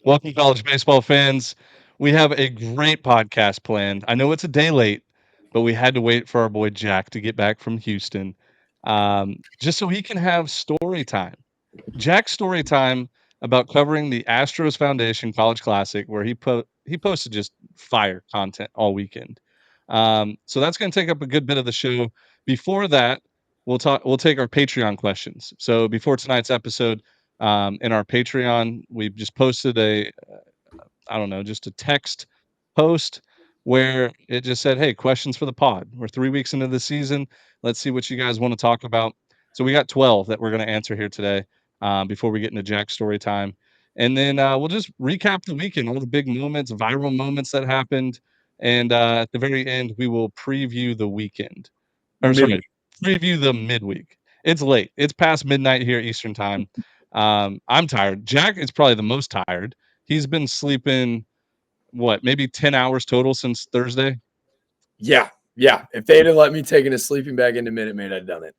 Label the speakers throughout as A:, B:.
A: Welcome, college baseball fans. We have a great podcast planned. I know it's a day late, but we had to wait for our boy Jack to get back from Houston, just so he can have story time. Jack's story time about covering the Astros Foundation College Classic, where he posted just fire content all weekend. So that's going to take up a good bit of the show. Before that, We'll take our Patreon questions. So before tonight's episode, in our Patreon, we've just posted a I don't know, just a text post where it just said, "Hey, questions for the pod. We're 3 weeks into the season. Let's see what you guys want to talk about." So we got 12 that we're going to answer here today before we get into Jack's story time, and then we'll just recap the weekend, all the big moments, viral moments that happened, and at the very end, we will preview the weekend. Or
B: Mid
A: sorry, preview the midweek. It's late. It's past midnight here Eastern time. I'm tired. Jack is probably the most tired. He's been sleeping what, maybe 10 hours total since Thursday?
C: Yeah. If they hadn't let me take a sleeping bag into Minute Maid, I'd done it.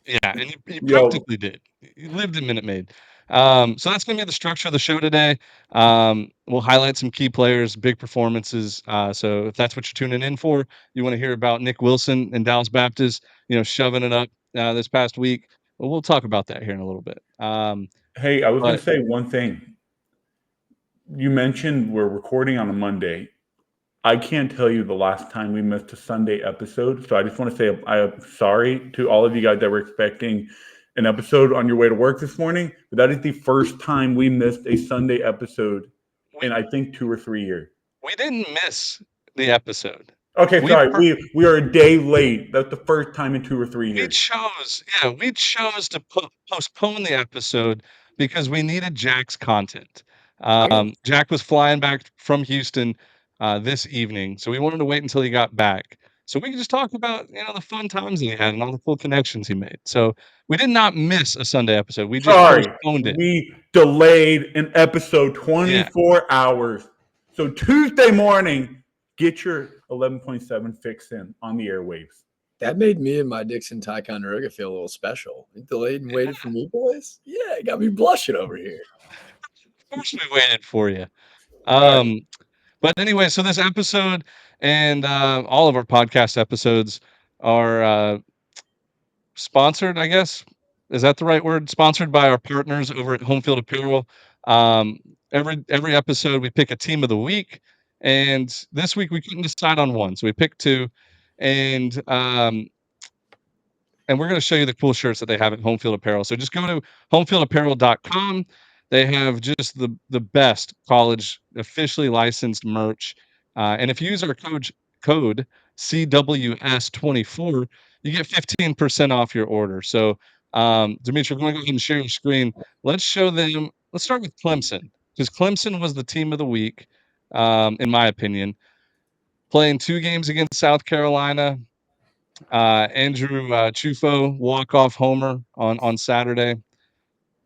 A: Yeah, and he
B: Yo,
A: practically did. He lived in Minute Maid. So that's gonna be the structure of the show today. We'll highlight some key players, big performances. So if that's what you're tuning in for, you want to hear about Nick Wilson and Dallas Baptist, shoving it up this past week. Well, we'll talk about that here in a little bit.
B: hey, I was going
A: But
B: to say one thing. You mentioned we're recording on a Monday. I can't tell you the last time we missed a Sunday episode. So I just want to say I'm sorry to all of you guys that were expecting an episode on your way to work this morning. But that is the first time we missed a Sunday episode
A: we
B: in, I think, 2 or 3 years.
A: we didn't miss the episode.
B: Okay,
A: We
B: sorry.
A: per-
B: We are a day late. That's the first time in 2 or 3 years.
A: we chose to postpone the episode because we needed Jack's content. Jack was flying back from Houston this evening, so we wanted to wait until he got back so we could just talk about the fun times that he had and all the cool connections he made. So we did not miss a Sunday episode. We just
B: Sorry,
A: postponed it.
B: we delayed an episode
A: Yeah,
B: 24 hours. So Tuesday morning, get your 11.7 fix in on the airwaves.
C: That made me and my Dixon Ticonderoga feel a little special. You delayed and waited for me, boys. Yeah, it got me blushing over here.
A: of course we waited for you.
B: All right.
A: Um, But anyway, so this episode and all of our podcast episodes are sponsored, I guess. Is that the right word? Sponsored by our partners over at Home Field Apparel. Um, every episode we pick a team of the week, and this week we couldn't decide on one, so we picked two, and we're going to show you the cool shirts that they have at Home Field Apparel. So just go to homefieldapparel.com. They have just the best college officially licensed merch. And if you use our code CWS24, you get 15% off your order. So, Dimitri, we're going to go ahead and share your screen. Let's show them. Let's start with Clemson, because Clemson was the team of the week, in my opinion, playing 2 games against South Carolina. Andrew Chufo walk-off homer on Saturday,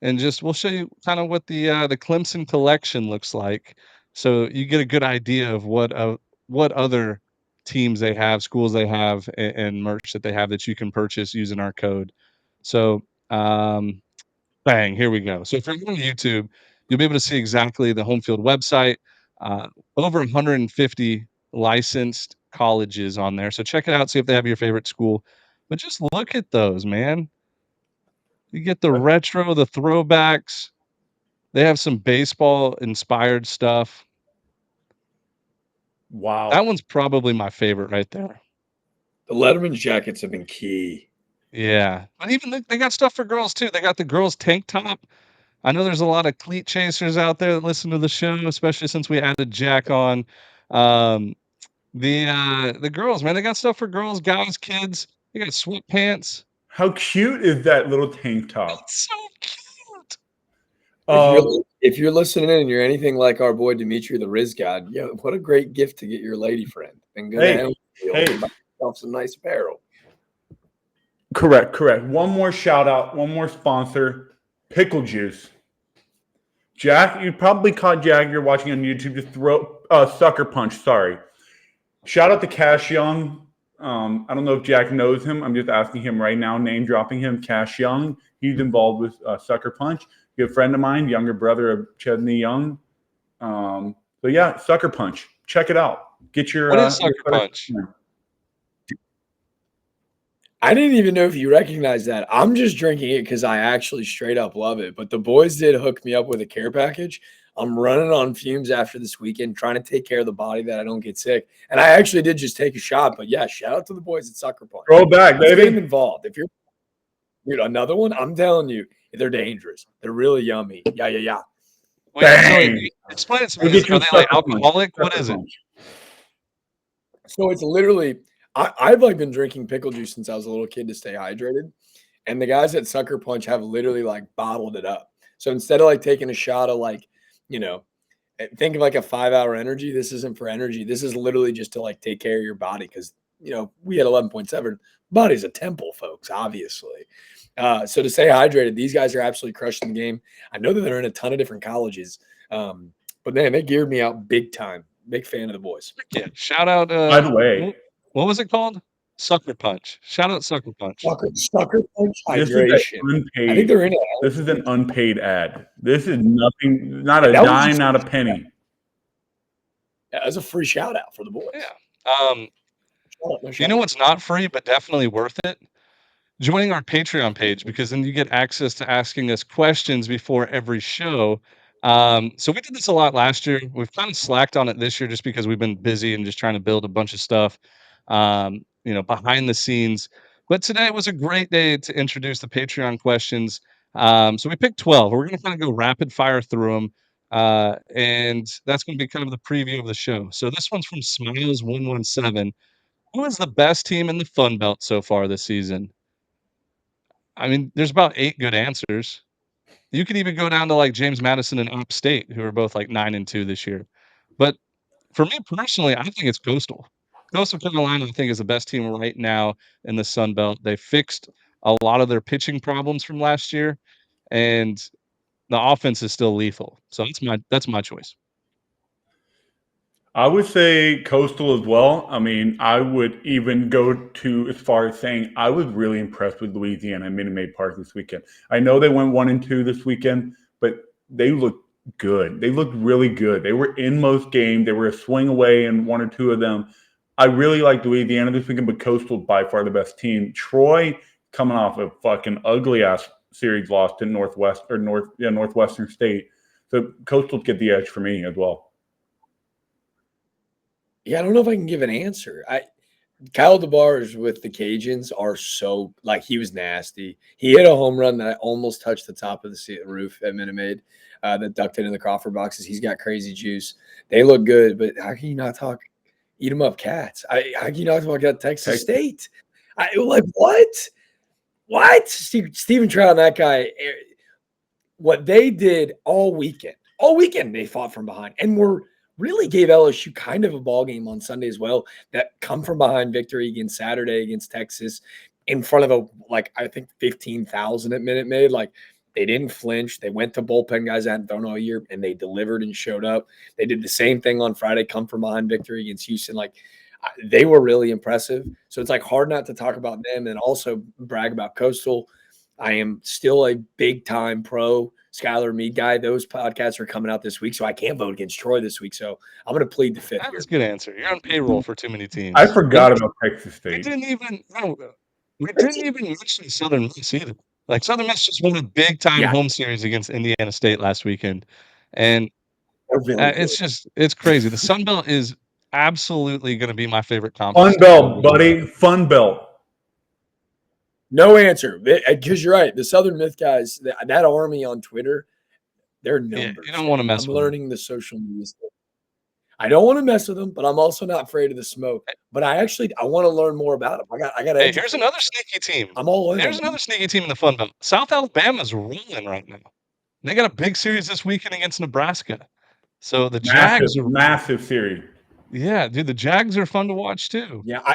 A: and just we'll show you kind of what the Clemson collection looks like, so you get a good idea of what other teams they have, schools they have, and merch that they have that you can purchase using our code. So, bang, here we go. So if you're on YouTube, you'll be able to see exactly the home field website. Over 150 licensed colleges on there. So check it out, see if they have your favorite school. But just look at those, man. You get the retro, the throwbacks. They have some baseball inspired stuff.
B: Wow.
A: That one's probably my favorite right there.
C: The Letterman's jackets have been key.
A: Yeah. But even they got stuff for girls too. They got the girls tank top. I know there's a lot of cleat chasers out there that listen to the show, especially since we added Jack on. Um, the girls, man, they got stuff for girls, guys, kids. They got sweatpants.
B: How cute is that little tank top?
A: It's so cute.
C: If you're listening in and you're anything like our boy Dimitri the Riz God, yeah, what a great gift to get your lady friend. And go
B: Hey,
C: down
B: hey.
C: buy yourself some nice apparel.
B: Correct. One more shout out, one more sponsor, Pickle Juice. Jack, you probably caught Jack. You're watching on YouTube. Just throw Sucker Punch. Sorry. Shout out to Cash Young. I don't know if Jack knows him. I'm just asking him right now, name dropping him. Cash Young. He's involved with Sucker Punch. Good friend of mine, younger brother of Chesney Young. So yeah, Sucker Punch. Check it out. Get your
A: What is Sucker Punch?
C: I didn't even know if you recognize that. I'm just drinking it because I actually straight up love it. But the boys did hook me up with a care package. I'm running on fumes after this weekend, trying to take care of the body that I don't get sick. And I actually did just take a shot. But yeah, shout out to the boys at Sucker Punch.
B: Throw back,
C: Let's get them
B: baby.
C: involved. If you're another one, I'm telling you, they're dangerous. They're really yummy. Yeah.
A: Wait,
B: Bang.
A: explain it to
B: Go
A: me.
B: get
A: Are
B: your
A: they like
B: Sucker Punch.
A: alcoholic? What
B: Sucker
A: is it?
B: Punch.
C: So it's literally, I've like been drinking pickle juice since I was a little kid to stay hydrated. And the guys at Sucker Punch have literally like bottled it up. So instead of like taking a shot of like, think of like a 5-hour energy. This isn't for energy. This is literally just to like take care of your body because, we had 11.7. Body's a temple, folks, obviously. So to stay hydrated, these guys are absolutely crushing the game. I know that they're in a ton of different colleges, but man, they geared me out big time. Big fan of the boys.
A: Yeah. Shout out.
B: By the way,
A: what was it called? Sucker Punch. Shout out Sucker Punch.
C: Sucker Punch
B: this
C: hydration.
B: is unpaid.
C: I think they're in it.
B: This is an unpaid ad. This is nothing, not a dime, not a penny.
C: Yeah, that's a free shout out for the boys.
A: Yeah. You know what's not free, but definitely worth it? Joining our Patreon page, because then you get access to asking us questions before every show. So we did this a lot last year. We've kind of slacked on it this year just because we've been busy and just trying to build a bunch of stuff, behind the scenes. But today was a great day to introduce the Patreon questions. So we picked 12. We're going to kind of go rapid fire through them. And that's going to be kind of the preview of the show. So this one's from Smiles117. Who is the best team in the Fun Belt so far this season? I mean, there's about 8 good answers. You could even go down to like James Madison and App State, who are both like 9-2 this year. But for me personally, I think it's Coastal. Coastal Carolina, I think, is the best team right now in the Sun Belt. They fixed a lot of their pitching problems from last year, and the offense is still lethal. So that's my choice.
B: I would say Coastal as well. I mean, I would even go to as far as saying I was really impressed with Louisiana and Minute Maid Park this weekend. I know they went 1-2 this weekend, but they looked good. They looked really good. They were in most games. They were a swing away in 1 or 2 of them. I really like Louisiana this weekend, but Coastal by far the best team. Troy coming off a fucking ugly ass series loss to Northwestern State. So Coastal get the edge for me as well.
C: Yeah, I don't know if I can give an answer. Kyle DeBars with the Cajuns are so like he was nasty. He hit a home run that almost touched the top of the roof at Minute Maid that ducked into the Crawford boxes. He's got crazy juice. They look good, but how can you not talk eat 'em up cats? How can you not talk about Texas State? Like what? What? Steven Trout and that guy, what they did all weekend they fought from behind and really gave LSU kind of a ball game on Sunday as well. That come from behind victory against Saturday against Texas in front of I think 15,000 at Minute Maid. Like they didn't flinch. They went to bullpen guys that hadn't thrown all year and they delivered and showed up. They did the same thing on Friday, come from behind victory against Houston. Like they were really impressive. So it's like hard not to talk about them and also brag about Coastal. I am still a big time pro Skylar Meade guy. Those podcasts are coming out this week, so I can't vote against Troy this week. So I'm going to plead the fifth.
A: That's a good answer. You're on payroll for too many teams.
B: I forgot about Texas State.
A: We didn't even mention Southern Miss either. Like Southern Miss just won a big time home series against Indiana State last weekend, and it's crazy. The Sun Belt is absolutely going to be my favorite conference.
B: Fun Belt, buddy. Fun Belt.
C: No answer, because you're right. The Southern Myth guys, that army on Twitter, they're numbers.
A: Yeah, you don't want to mess with
C: learning the social media stuff. I don't want to mess with them, but I'm also not afraid of the smoke. But I want to learn more about them. I got.
A: Hey, here's another sneaky team.
C: I'm all in.
A: Here's another sneaky team in the Fun Belt. South Alabama's rolling right now. They got a big series this weekend against Nebraska. So the Jags are
B: massive series.
A: Yeah, dude, the Jags are fun to watch too.
C: Yeah,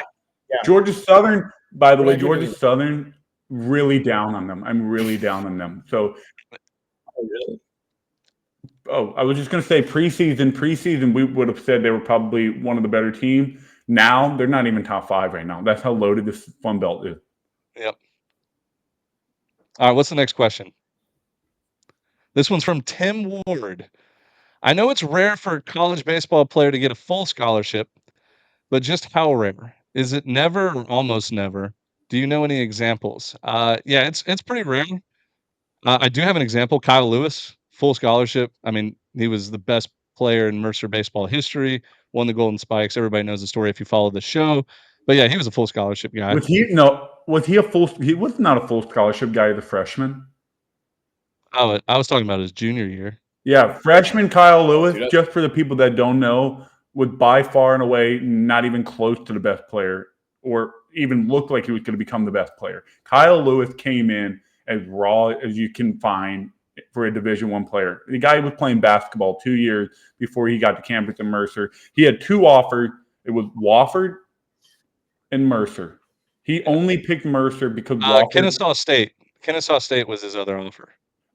B: Georgia Southern, by the way, Georgia Southern, really down on them. I'm really down on them. So,
C: really?
B: Oh, I was just going to say preseason, we would have said they were probably one of the better teams. Now they're not even top 5 right now. That's how loaded this Fun Belt is.
A: Yep. All right, what's the next question? This one's from Tim Ward. I know it's rare for a college baseball player to get a full scholarship, but just how rare? Is it never or almost never? Do you know any examples? Yeah, it's pretty rare. I do have an example, Kyle Lewis, full scholarship. I mean, he was the best player in Mercer baseball history, won the Golden Spikes. Everybody knows the story if you follow the show. But yeah, he was a full scholarship guy.
B: Was he no? Was he a full? He was not a full scholarship guy as a freshman.
A: Oh, I was talking about his junior year.
B: Yeah, freshman Kyle Lewis.
C: Dude,
B: Just for the people that don't know, was by far and away not even close to the best player, or even looked like he was going to become the best player. Kyle Lewis came in as raw as you can find for a Division I player. The guy was playing basketball 2 years before he got to campus in Mercer. He had 2 offers. It was Wofford and Mercer. He only picked Mercer because Wofford.
A: Kennesaw State. Kennesaw State was his other offer.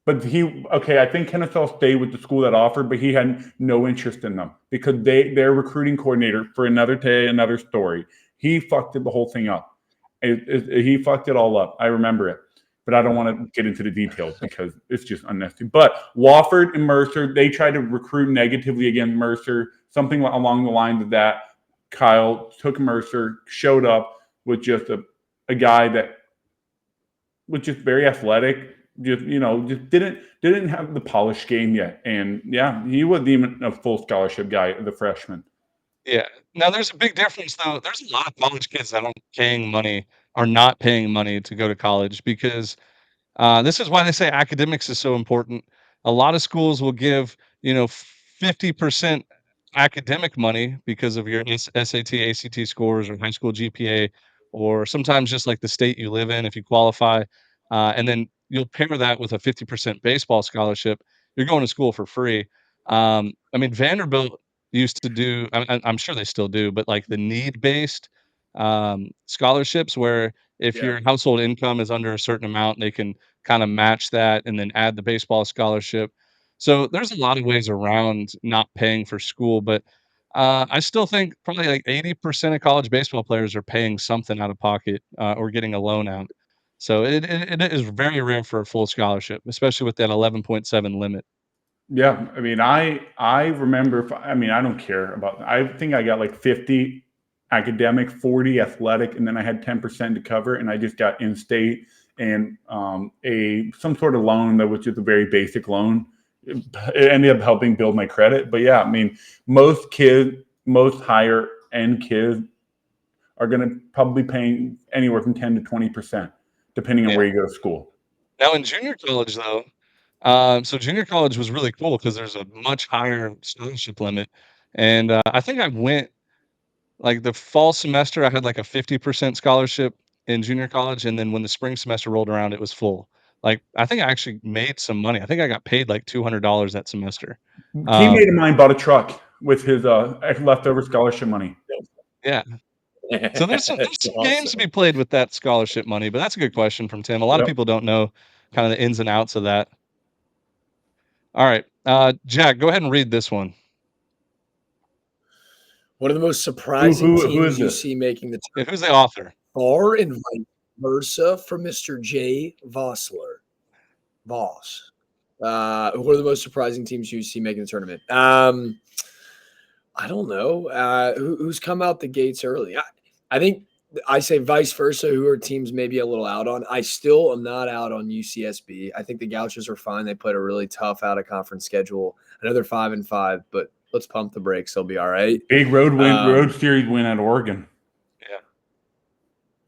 B: But I think Kennesaw State was the school that offered, but he had no interest in them because their recruiting coordinator, for another day, another story, he fucked the whole thing up. He fucked it all up. I remember it, but I don't want to get into the details because it's just unnecessary. But Wofford and Mercer, they tried to recruit negatively against Mercer, something along the lines of that. Kyle took Mercer, showed up with just a guy that was just very athletic. Just didn't have the polished game yet, and yeah, he wasn't even a full scholarship guy, the freshman.
A: Yeah. Now there's a big difference though. There's a lot of college kids that are not paying money to go to college because this is why they say academics is so important. A lot of schools will give, 50% academic money because of your SAT, ACT scores or high school GPA, or sometimes just like the state you live in if you qualify. And then you'll pair that with a 50% baseball scholarship. You're going to school for free. I mean, Vanderbilt used to do, I'm sure they still do, but like the need based scholarships where if
C: Yeah.
A: your household income is under a certain amount, they can kind of match that and then add the baseball scholarship. So there's a lot of ways around not paying for school, but I still think probably like 80% of college baseball players are paying something out of pocket or getting a loan out. So it is very rare for a full scholarship, especially with that 11.7 limit.
B: Yeah, I mean, I remember. I mean, I don't care about. I think I got like 50 academic, 40 athletic, and then I had 10% to cover, and I just got in state and some sort of loan that was just a very basic loan. It ended up helping build my credit, but yeah, I mean, most higher end kids are going to probably paying anywhere from 10 to 20%, depending on
A: Yeah.
B: where you go to school.
A: Now in junior college though, so junior college was really cool because there's a much higher scholarship limit, and I think I went like the fall semester. I had like a 50% scholarship in junior college, and then when the spring semester rolled around, it was full. Like I think I actually made some money. I think I got paid like $200 that semester.
B: Teammate of
A: Um,
B: mine bought a truck with his leftover scholarship money.
A: yeah. So there's
C: That's
A: some games to
C: awesome.
A: be played with that scholarship money, but that's a good question from Tim. A lot of
B: Yep.
A: people don't know kind of the ins and outs of that. All right, Jack, go ahead and read this one.
C: One of the most surprising
B: Who is
C: teams you
B: this?
C: see making the
A: Yeah, who's the author?
C: bar and vice versa from Mr. Jay Vossler. Voss. One of the most surprising teams you see making the tournament. I don't know. Who's come out the gates early? I think I say vice versa, who are teams maybe a little out on. I still am not out on UCSB. I think the Gauchos are fine. They played a really tough out of conference schedule. I know they're 5-5, but let's pump the brakes. They'll be all right.
B: Big road series win at Oregon.
A: Yeah.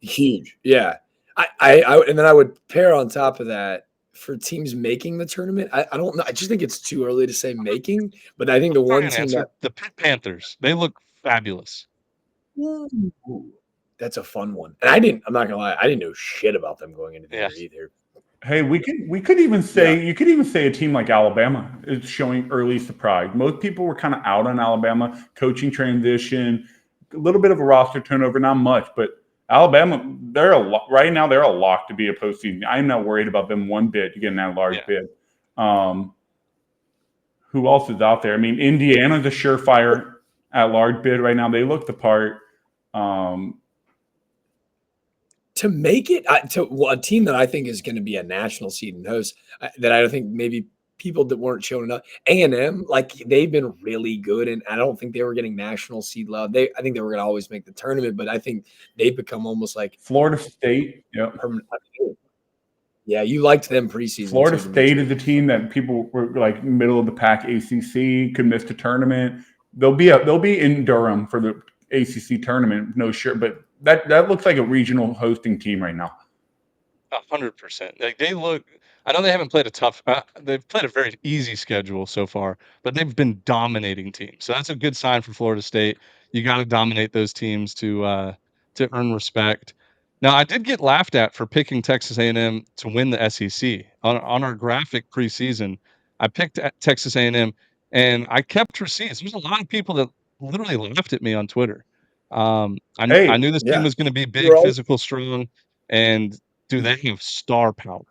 C: Huge. Yeah. I and then I would pair on top of that for teams making the tournament. I don't know. I just think it's too early to say making, but I think the one team
A: Answer the Pitt Panthers. They look fabulous.
C: that's a fun one. And I'm not gonna lie, I didn't know shit about them going into the year either.
B: Hey, we could even say you could even say a team like Alabama is showing early surprise. Most people were kind of out on Alabama, coaching transition, a little bit of a roster turnover, not much, but Alabama, right now they're a lock to be a postseason. I'm not worried about them one bit to get in that large bid. Who else is out there? I mean, Indiana's a surefire at large bid right now. They look the part.
C: To make it to a team that I think is going to be a national seed and host, that I don't think maybe people that weren't showing up. A&M, like they've been really good, and I don't think they were getting national seed love. I think they were going to always make the tournament, but I think they've become almost like
B: Florida State. Yep.
C: permanent. Yeah, you liked them preseason.
B: Florida
C: too,
B: State is a team that people were like middle of the pack ACC, could miss the tournament. They'll be in Durham for the ACC tournament, no sure, but that looks like a regional hosting team right now.
A: 100%. Like they look. I know they haven't played a tough. They've played a very easy schedule so far, but they've been dominating teams. So that's a good sign for Florida State. You got to dominate those teams to earn respect. Now, I did get laughed at for picking Texas A&M to win the SEC on our graphic preseason. I picked Texas A&M, and I kept receipts. There's a lot of people that literally laughed at me on Twitter. I
B: Hey,
A: knew this team
C: yeah.
A: was going to be big,
C: You're right.
A: physical, strong, and dude, they have star power.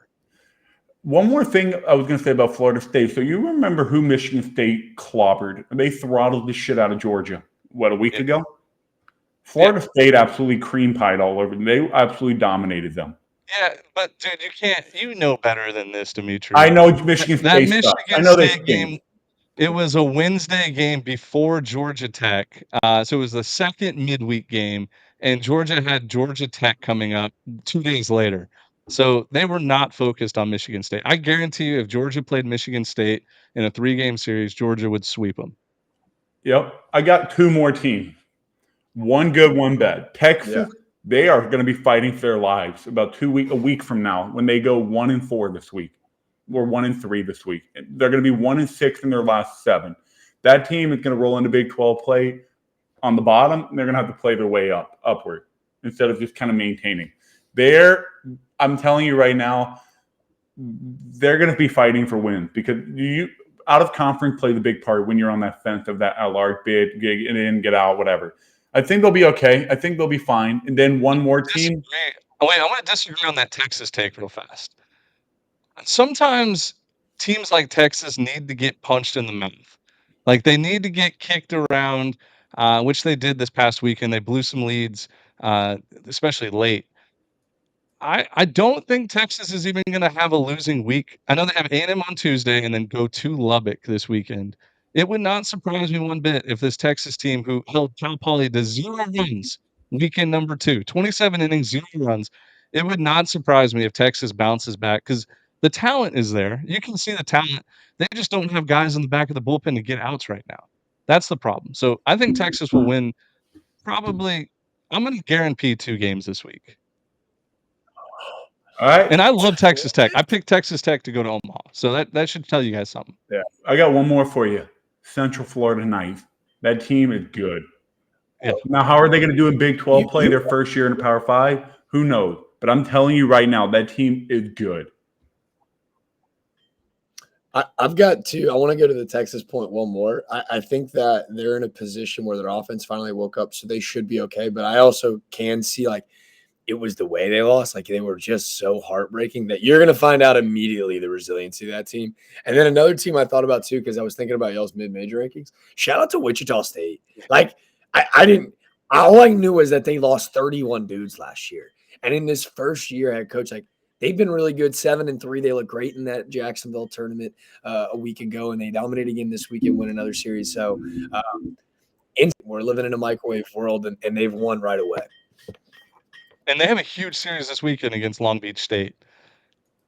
B: one more thing I was going to say about Florida State. So you remember who Michigan State clobbered? They throttled the shit out of Georgia, a week
A: Yeah.
B: ago? Florida State absolutely cream pied all over them. They absolutely dominated them.
A: Yeah, but dude, you know better than this, Dimitri.
B: I know Michigan
A: That
B: State sucks. I
A: Michigan
B: know they
A: State
B: stink.
A: game, it was a Wednesday game before Georgia Tech. So it was the second midweek game, and Georgia had Georgia Tech coming up 2 days later. So they were not focused on Michigan State. I guarantee you, if Georgia played Michigan State in a 3-game series, Georgia would sweep them.
B: Yep. I got two more teams. One good, one bad. Texas, they are going to be fighting for their lives about a week from now when they go 1-4 this week, or 1-3 this week. They're going to be 1-6 in their last 7. That team is going to roll into Big 12 play on the bottom, and they're going to have to play their way upward instead of just kind of maintaining. I'm telling you right now, they're going to be fighting for wins because you out of conference play the big part when you're on that fence of that large bid, get in, get out, whatever. I think they'll be okay. I think they'll be fine. And then one more team.
A: Oh, wait, I want to disagree on that Texas take real fast. Sometimes teams like Texas need to get punched in the mouth. Like they need to get kicked around, which they did this past weekend. They blew some leads, especially late. I don't think Texas is even going to have a losing week. I know they have A&M on Tuesday and then go to Lubbock this weekend. It would not surprise me one bit if this Texas team, who held Cal Poly to 0 runs weekend number 2, 27 innings, 0 runs, it would not surprise me if Texas bounces back because the talent is there. You can see the talent. They just don't have guys in the back of the bullpen to get outs right now. That's the problem. So I think Texas will win probably. I'm going to guarantee 2 games this week.
B: All right.
A: And I love Texas Tech. I picked Texas Tech to go to Omaha. So that should tell you guys something.
B: Yeah. I got one more for you. Central Florida Knights. That team is good.
A: Yeah.
B: Now, how are they going to do in Big 12 play their first year in the Power 5? Who knows? But I'm telling you right now, that team is good.
C: I've got two. I want to go to the Texas point one more. I think that they're in a position where their offense finally woke up, so they should be okay. But I also can see like it was the way they lost. Like they were just so heartbreaking that you're going to find out immediately the resiliency of that team. And then another team I thought about too, because I was thinking about y'all's mid-major rankings. Shout out to Wichita State. Like I didn't. All I knew was that they lost 31 dudes last year, and in this first year, head coach like. They've been really good, 7-3. They look great in that Jacksonville tournament a week ago, and they dominated again this week and win another series. So we're living in a microwave world, and they've won right away.
A: And they have a huge series this weekend against Long Beach State.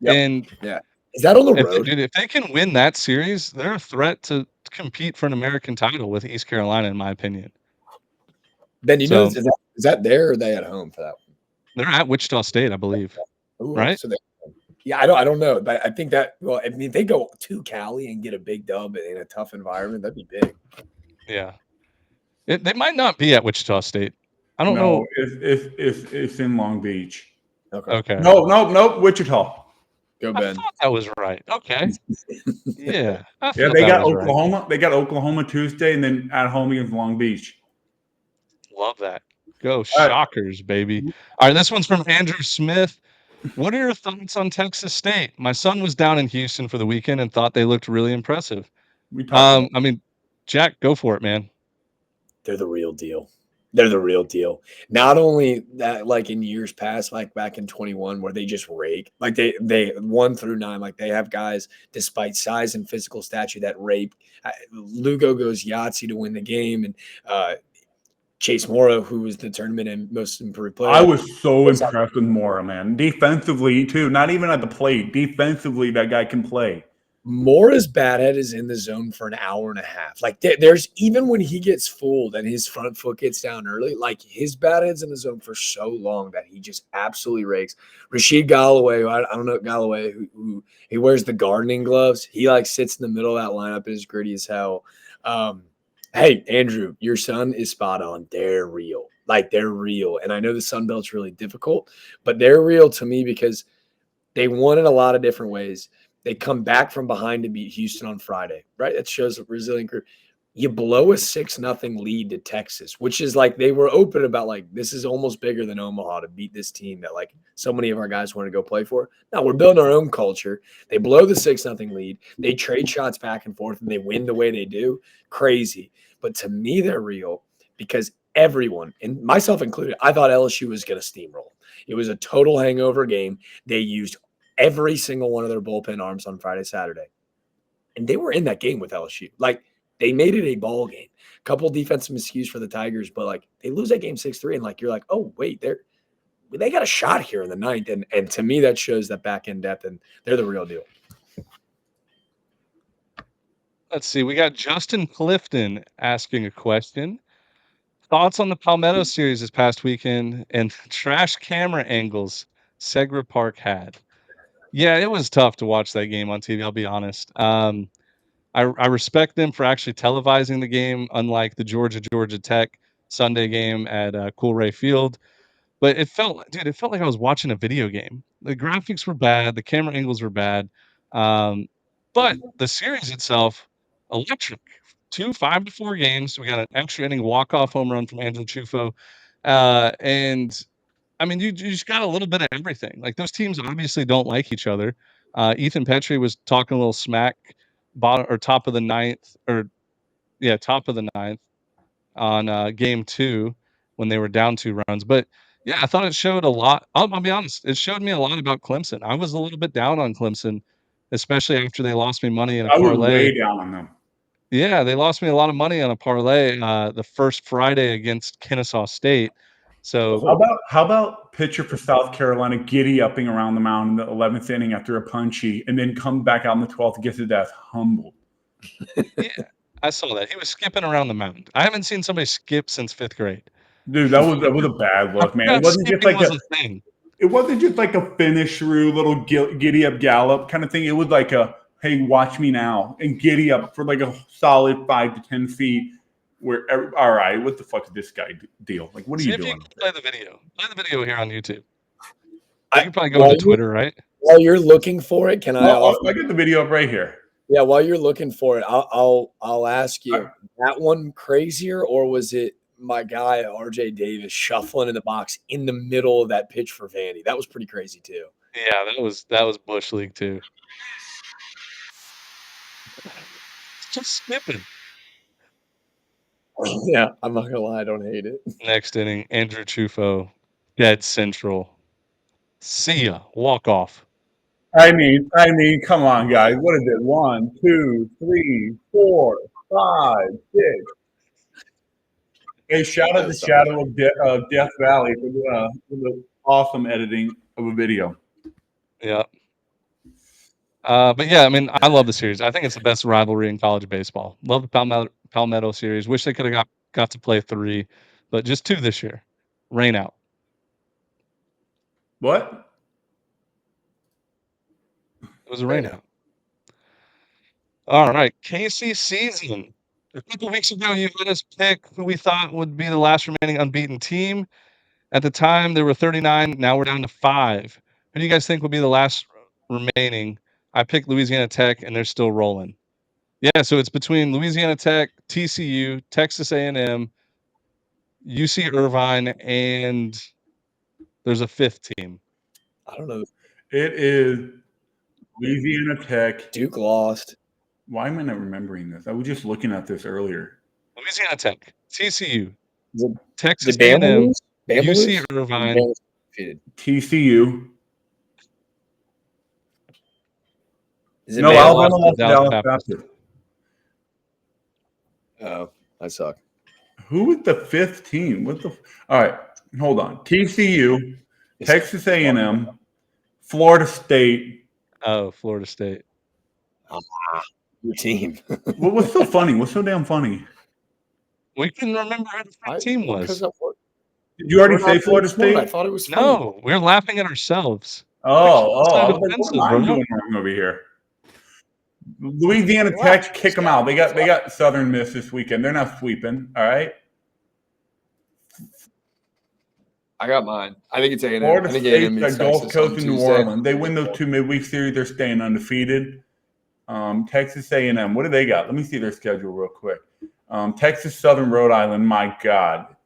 C: Yep.
A: And
C: yeah, is that on the road?
A: If they can win that series, they're a threat to compete for an American title with East Carolina, in my opinion.
C: Ben, know, is that there or are they at home for that one?
A: They're at Wichita State, I believe.
C: Ooh,
A: right?
C: So I don't know, but I think that if they go to Cali and get a big dub in a tough environment, that'd be big.
A: Yeah, they might not be at Wichita State. I don't know.
B: It's in Long Beach.
A: Okay.
B: No, Wichita.
C: Go Ben.
A: I thought that was right. Okay. Yeah.
B: They got Oklahoma. Right. They got Oklahoma Tuesday, and then at home against Long Beach.
A: Love that. Go Shockers, baby. All right, this one's from Andrew Smith. What are your thoughts on Texas State? My son was down in Houston for the weekend and thought they looked really impressive. I mean, Jack, go for it, man.
C: They're the real deal. They're the real deal. Not only that, like in years past, like back in 21, where they just rake, like they 1 through 9, like they have guys despite size and physical stature that rape. Lugo goes Yahtzee to win the game, and Chase Morrow, who was the tournament and most improved player.
B: I was so impressed with Mora, man. Defensively, too. Not even at the plate. Defensively, that guy can play.
C: Mora's bat head is in the zone for an hour and a half. Like there's even when he gets fooled and his front foot gets down early, like his bat head's in the zone for so long that he just absolutely rakes. Rashid Galloway, I don't know Galloway, who he wears the gardening gloves. He like sits in the middle of that lineup and is gritty as hell. Hey, Andrew, your son is spot on. They're real. Like they're real. And I know the Sun Belt's really difficult, but they're real to me because they won in a lot of different ways. They come back from behind to beat Houston on Friday, right? That shows a resilient group. You blow a 6-0 lead to Texas, which is like they were open about like this is almost bigger than Omaha to beat this team that like so many of our guys want to go play for. Now we're building our own culture. They blow the 6-0 lead. They trade shots back and forth and they win the way they do. Crazy. But to me, they're real because everyone, and myself included, I thought LSU was going to steamroll. It was a total hangover game. They used every single one of their bullpen arms on Friday, Saturday. And they were in that game with LSU. Like, they made it a ball game. A couple defensive miscues for the Tigers, but, like, they lose that game 6-3, and, like, you're like, oh, wait, they got a shot here in the ninth. And to me, that shows that back-end depth, and they're the real deal.
A: Let's see. We got Justin Clifton asking a question. Thoughts on the Palmetto Series this past weekend and trash camera angles Segra Park had? Yeah, it was tough to watch that game on TV, I'll be honest. I respect them for actually televising the game, unlike the Georgia Tech Sunday game at Coolray Field. But it felt like I was watching a video game. The graphics were bad, the camera angles were bad, but the series itself, electric. 2 5-4 games. We got an extra inning walk-off home run from Angelo Chufo, and I mean, you just got a little bit of everything. Like those teams obviously don't like each other. Ethan Petrie was talking a little smack, bottom or top of the ninth, top of the ninth on game 2 when they were down 2 runs. But yeah, I thought it showed a lot. I'll be honest, it showed me a lot about Clemson. I was a little bit down on Clemson, especially after they lost me money in a
B: I was
A: parlay.
B: way down on them.
A: Yeah, they lost me a lot of money on a parlay the first Friday against Kennesaw State. So
B: How about pitcher for South Carolina giddy upping around the mound in the 11th inning after a punchy, and then come back out in the 12th and gets his ass humbled.
A: yeah, I saw that. He was skipping around the mound. I haven't seen somebody skip since 5th grade.
B: Dude, that was a bad look, man. It wasn't just
A: Skipping
B: like
A: was a thing.
B: it wasn't just like a finish through little giddy up gallop kind of thing. It was like a hey, watch me now, and giddy up for like a solid 5 to 10 feet. All right, what the fuck is this guy deal? Like, what are you doing?
A: See if you can play the video. Play the video here on YouTube. You
C: I
A: can probably go to Twitter, right?
C: While you're looking for it, can I
B: I get the video up right here.
C: Yeah, while you're looking for it, I'll ask you, that one crazier, or was it my guy RJ Davis shuffling in the box in the middle of that pitch for Vandy? That was pretty crazy too.
A: Yeah, that was Bush League too. Just skipping.
C: Yeah, I'm not gonna lie, I don't hate it.
A: Next inning, Andrew Chufo, dead central. See ya, walk off.
B: I mean, come on, guys. What is it? 1, 2, 3, 4, 5, 6. Hey, shout out to Shadow of Death Valley for the awesome editing of a video.
A: Yeah. But yeah, I mean, I love the series. I think it's the best rivalry in college baseball. Love the Palmetto Series. Wish they could have got to play 3, but just 2 this year. Rain out.
B: What?
A: It was a rain out. All right, Casey season. A couple weeks ago, you let us pick who we thought would be the last remaining unbeaten team. At the time, there were 39. Now we're down to 5. Who do you guys think will be the last remaining? I picked Louisiana Tech, and they're still rolling. Yeah, so it's between Louisiana Tech, TCU, Texas A&M, UC Irvine, and there's a 5th team.
C: I don't know.
B: It is Louisiana Tech.
C: Duke lost.
B: Why am I not remembering this? I was just looking at this earlier.
A: Louisiana Tech, TCU, Texas
C: Did Bama
A: A&M,
C: lose? Bama
A: UC
C: lose?
A: Irvine.
C: Bama's defeated.
B: TCU.
C: Is it
B: No,
C: Bama?
B: Alabama
A: lost to
B: lost to
A: Dallas
B: Dallas
A: Baptist.
B: Baptist.
C: Oh, I suck.
B: Who was the fifth team? All right, hold on. TCU, Texas A&M, Florida State.
A: Oh, Florida State.
C: Your team.
B: What's so funny? What's so damn funny?
A: We couldn't remember who the fifth team was.
B: Did you already
C: We're
B: say
C: not
B: Florida
C: very smart. I
B: State?
C: thought it was funny.
A: No, we're laughing at ourselves.
B: Oh, I was like, what am I doing wrong over here? Louisiana Tech, kick them out. They got Southern Miss this weekend. They're not sweeping. All right.
C: I got mine. I think it's A&M.
B: Florida
C: I think
B: State,
C: A&M meets
B: Gulf
C: Texas
B: Coast,
C: on
B: and New
C: Tuesday.
B: Orleans. They win those two midweek series. They're staying undefeated. Texas A&M. What do they got? Let me see their schedule real quick. Texas Southern Rhode Island. My God.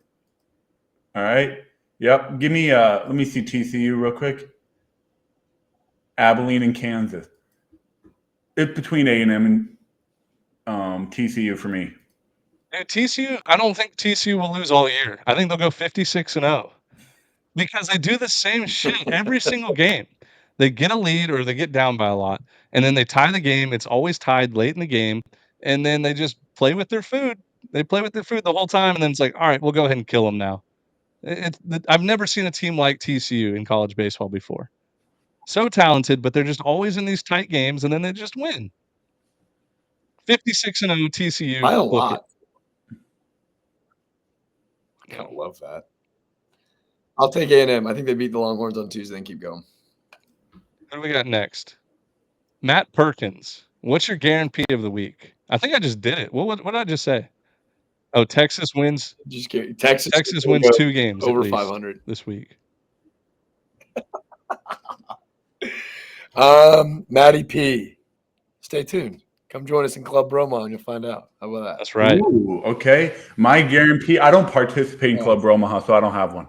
B: All right. Yep. Give me. Let me see TCU real quick. Abilene and Kansas. It's between A&M and TCU for me.
A: Dude, TCU, I don't think TCU will lose all year. I think they'll go 56-0 because they do the same shit every single game. They get a lead or they get down by a lot, and then they tie the game. It's always tied late in the game, and then they just play with their food. They play with their food the whole time, and then it's like, all right, we'll go ahead and kill them now. I've never seen a team like TCU in college baseball before. So talented, but they're just always in these tight games, and then they just win. 56-0 TCU.
C: By a
A: Book
C: lot.
A: it.
C: I kind of love that. I'll take A&M. I think they beat the Longhorns on Tuesday and keep going.
A: Who do we got next? Matt Perkins. What's your guarantee of the week? I think I just did it. What did I just say? Oh, Texas wins.
C: Just kidding. Texas
A: Wins 2 games
C: over
A: at least
C: 500
A: this week.
C: Matty P. Stay tuned. Come join us in Club Roma and you'll find out. How about that?
A: That's right.
B: Ooh, okay. My guarantee. I don't participate in Club Omaha, so I don't have one.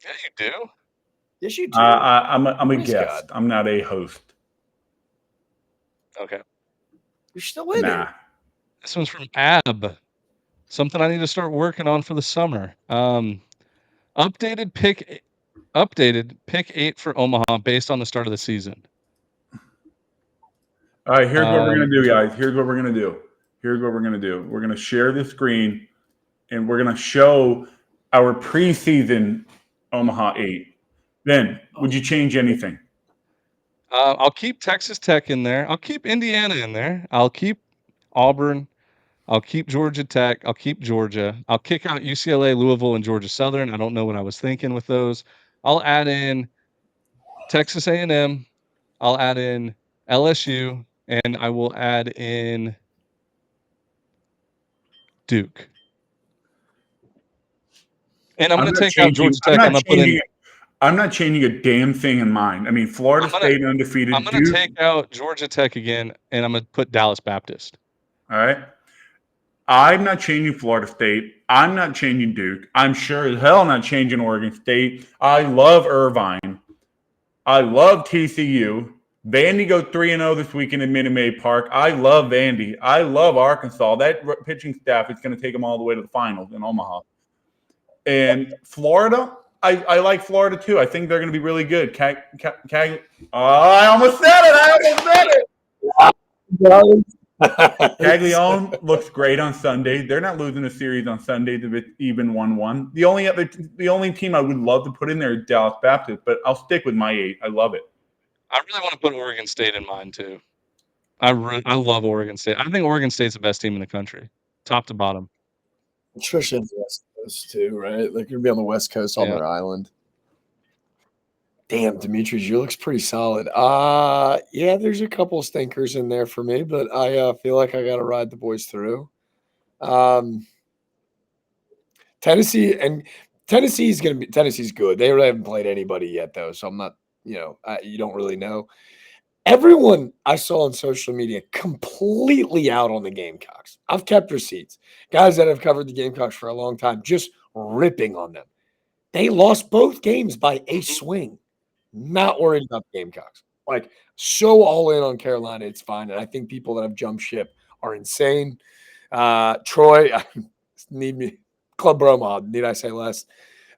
A: Yeah, you do.
C: Yes, you do.
B: I'm a
C: Praise
B: guest.
C: God.
B: I'm not a host.
A: Okay.
C: You're still in it.
A: This one's from Ab. Something I need to start working on for the summer. Updated pick 8 for Omaha based on the start of the season.
B: All right, here's what we're going to do, guys. Here's what we're going to do. We're going to share the screen, and we're going to show our preseason Omaha 8. Then, would you change anything?
A: I'll keep Texas Tech in there. I'll keep Indiana in there. I'll keep Auburn. I'll keep Georgia Tech. I'll keep Georgia. I'll kick out UCLA, Louisville, and Georgia Southern. I don't know what I was thinking with those. I'll add in Texas A&M. I'll add in LSU, and I will add in Duke. And I'm going to take out Georgia Tech.
B: I'm not changing a damn thing in mine. I mean, Florida State undefeated.
A: I'm going to take out Georgia Tech again, and I'm going to put Dallas Baptist.
B: All right. I'm not changing Florida State. I'm not changing Duke. I'm sure as hell not changing Oregon State. I love Irvine. I love TCU. Vandy go 3-0 this weekend in Minute Maid Park. I love Vandy. I love Arkansas. That pitching staff is going to take them all the way to the finals in Omaha. And Florida, I like Florida too. I think they're going to be really good. I almost said it. Caglione looks great on Sunday. They're not losing a series on Sunday if it's even 1-1. The only team I would love to put in there is Dallas Baptist, but I'll stick with my 8. I love it.
A: I really want to put Oregon State in mine too. I love Oregon State. I think Oregon State's the best team in the country, top to bottom.
C: Especially on the West Coast too, right? Like you're gonna be on the West Coast on their island. Damn, Demetrius, you looks pretty solid. Yeah, there's a couple of stinkers in there for me, but I feel like I got to ride the boys through. Tennessee's good. They really haven't played anybody yet, though, so I'm not. You don't really know. Everyone I saw on social media completely out on the Gamecocks. I've kept receipts. Guys that have covered the Gamecocks for a long time, just ripping on them. They lost both games by a swing. Not worried about the Gamecocks. Like, so all in on Carolina, it's fine. And I think people that have jumped ship are insane. Troy, need me Club Bromod, need I say less?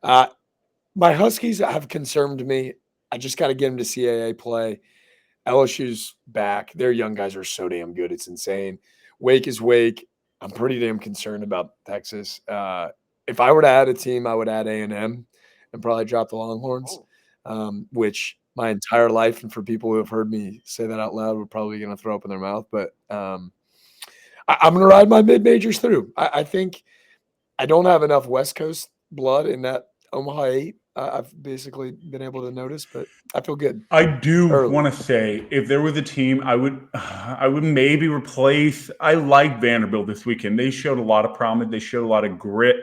C: My Huskies have concerned me. I just got to get them to CAA play. LSU's back. Their young guys are so damn good. It's insane. Wake is Wake. I'm pretty damn concerned about Texas. If I were to add a team, I would add A&M and probably drop the Longhorns, which my entire life, and for people who have heard me say that out loud, we're probably going to throw up in their mouth. But I'm going to ride my mid-majors through. I think I don't have enough West Coast blood in that Omaha 8. I've basically been able to notice, but I feel good.
B: I do want to say, if there was a team, I would maybe replace. I like Vanderbilt this weekend. They showed a lot of promise. They showed a lot of grit.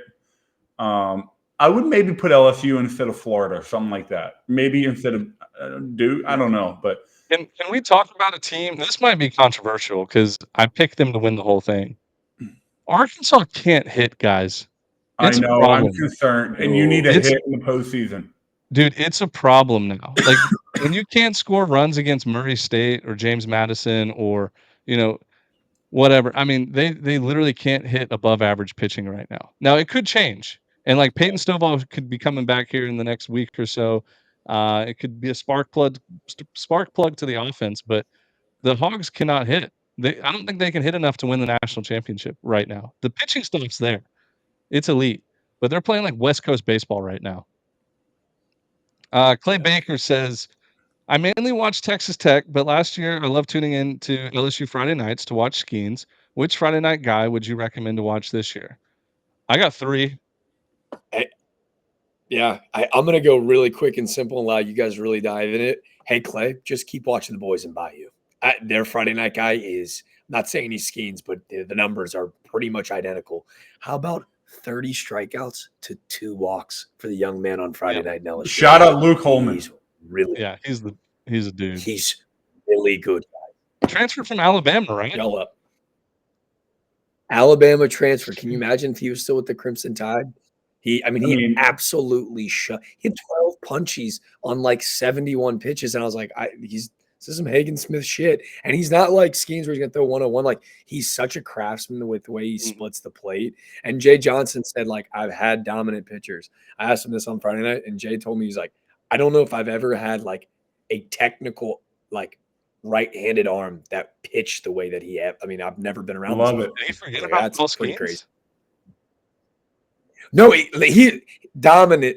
B: I would maybe put LSU instead of Florida or something like that. Maybe instead of Duke. I don't know, but
A: Can we talk about a team? This might be controversial because I picked them to win the whole thing. Arkansas can't hit, guys. It's
B: I know
A: a
B: I'm
A: problem.
B: concerned, and you need a hit in the postseason.
A: Dude, it's a problem now. Like, when you can't score runs against Murray State or James Madison or, whatever. I mean, they literally can't hit above average pitching right now. Now, it could change. And, like, Peyton Stovall could be coming back here in the next week or so. It could be a spark plug to the offense, but the Hogs cannot hit. I don't think they can hit enough to win the national championship right now. The pitching stuff's there. It's elite, but they're playing like West Coast baseball right now. Clay Baker says, I mainly watch Texas Tech, but last year I loved tuning in to LSU Friday nights to watch Skeens. Which Friday night guy would you recommend to watch this year? I got 3.
C: I'm going to go really quick and simple and allow you guys to really dive in it. Hey, Clay, just keep watching the boys in Bayou. Their Friday night guy is, I'm not saying he's Skeens, but the numbers are pretty much identical. How about 30 strikeouts to 2 walks for the young man on Friday night in LSU?
B: Shout out Luke Holman.
C: He's really,
A: he's a dude.
C: He's really good.
A: Transferred from Alabama, right?
C: Yell up. Alabama transfer. Can you imagine if he was still with the Crimson Tide? He absolutely shut. He had 12 punchies on like 71 pitches, and I was like, this is some Hagen Smith shit. And he's not like Skeens where he's gonna throw 101. Like, he's such a craftsman with the way he splits the plate. And Jay Johnson said, like, I've had dominant pitchers. I asked him this on Friday night, and Jay told me, he's like, I don't know if I've ever had like a technical, like, right-handed arm that pitched the way that he had. I mean, I've never been around.
B: Love it.
A: Did he forget about Paul
C: pretty
A: Skeens?
C: Crazy. No, he dominant,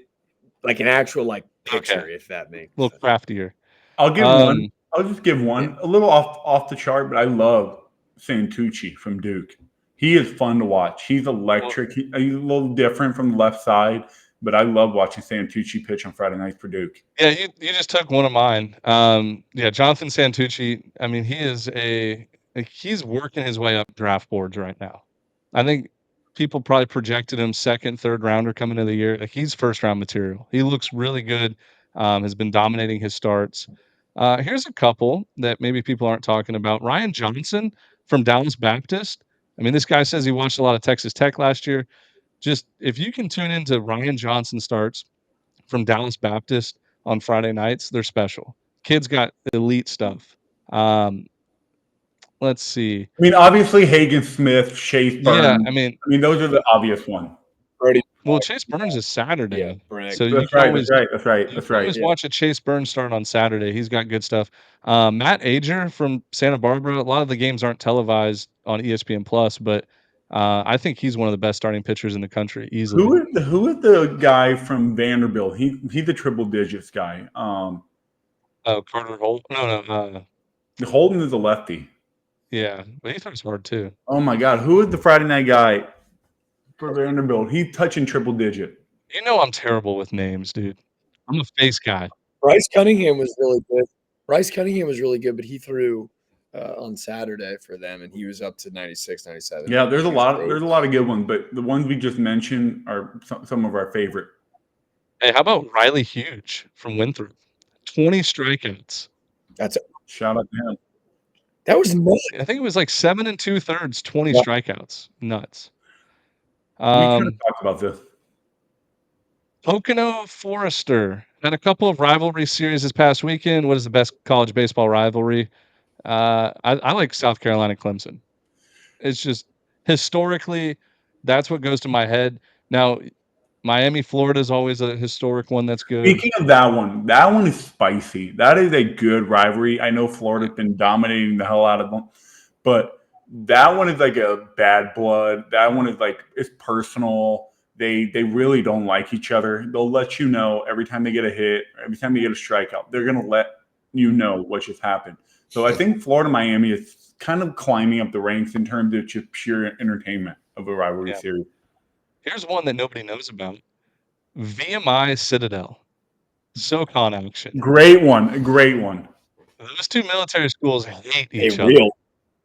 C: like an actual like pitcher, if that makes
A: a little craftier.
B: I'll give one. I'll just give one. A little off the chart, but I love Santucci from Duke. He is fun to watch. He's electric. He's a little different from the left side, but I love watching Santucci pitch on Friday nights for Duke.
A: Yeah, you just took one of mine. Jonathan Santucci. I mean, he's working his way up draft boards right now. I think people probably projected him second, third rounder coming into the year. Like, he's first round material. He looks really good. Has been dominating his starts. Here's a couple that maybe people aren't talking about. Ryan Johnson from Dallas Baptist. I mean, this guy says he watched a lot of Texas Tech last year. Just, if you can tune into Ryan Johnson starts from Dallas Baptist on Friday nights, they're special. Kid's got elite stuff. Let's see.
B: I mean, obviously Hagen Smith, Chase Burns.
A: Yeah, I mean,
B: those are the obvious ones.
A: Well, Chase Burns is Saturday, so
B: That's right. That's right.
A: Always watch a Chase Burns start on Saturday. He's got good stuff. Matt Ager from Santa Barbara. A lot of the games aren't televised on ESPN Plus, but I think he's one of the best starting pitchers in the country easily.
B: Who is the guy from Vanderbilt? He's the triple digits guy.
A: Carter Holt. No.
B: Holden is a lefty.
A: Yeah, but he throws hard too.
B: Oh my God, who is the Friday night guy for Vanderbilt? He's touching triple digit.
A: You know I'm terrible with names, dude. I'm a face guy.
C: Bryce Cunningham was really good. But he threw on Saturday for them, and he was up to 96, 97.
B: Yeah, there's a lot of good ones, but the ones we just mentioned are some of our favorite.
A: Hey, how about Riley Huge from Winthrop? 20 strikeouts.
B: Shout out to him.
C: That was nuts.
A: I think it was like 7 2/3, 20 strikeouts. Nuts.
B: We kind of talked about this.
A: Pocono Forester had a couple of rivalry series this past weekend. What is the best college baseball rivalry? I like South Carolina Clemson. It's just historically, that's what goes to my head. Now, Miami, Florida is always a historic one that's good.
B: Speaking of that one is spicy. That is a good rivalry. I know Florida's been dominating the hell out of them, but that one is like a bad blood. That one is like it's personal. They really don't like each other. They'll let you know every time they get a hit, every time they get a strikeout. They're gonna let you know what just happened. So I think Florida Miami is kind of climbing up the ranks in terms of just pure entertainment of a rivalry
A: Yeah.
B: series.
A: Here's one that nobody knows about. VMI Citadel. SoCon action.
B: Great one, a great one.
A: Those two military schools hate
C: A
A: each other.
C: real,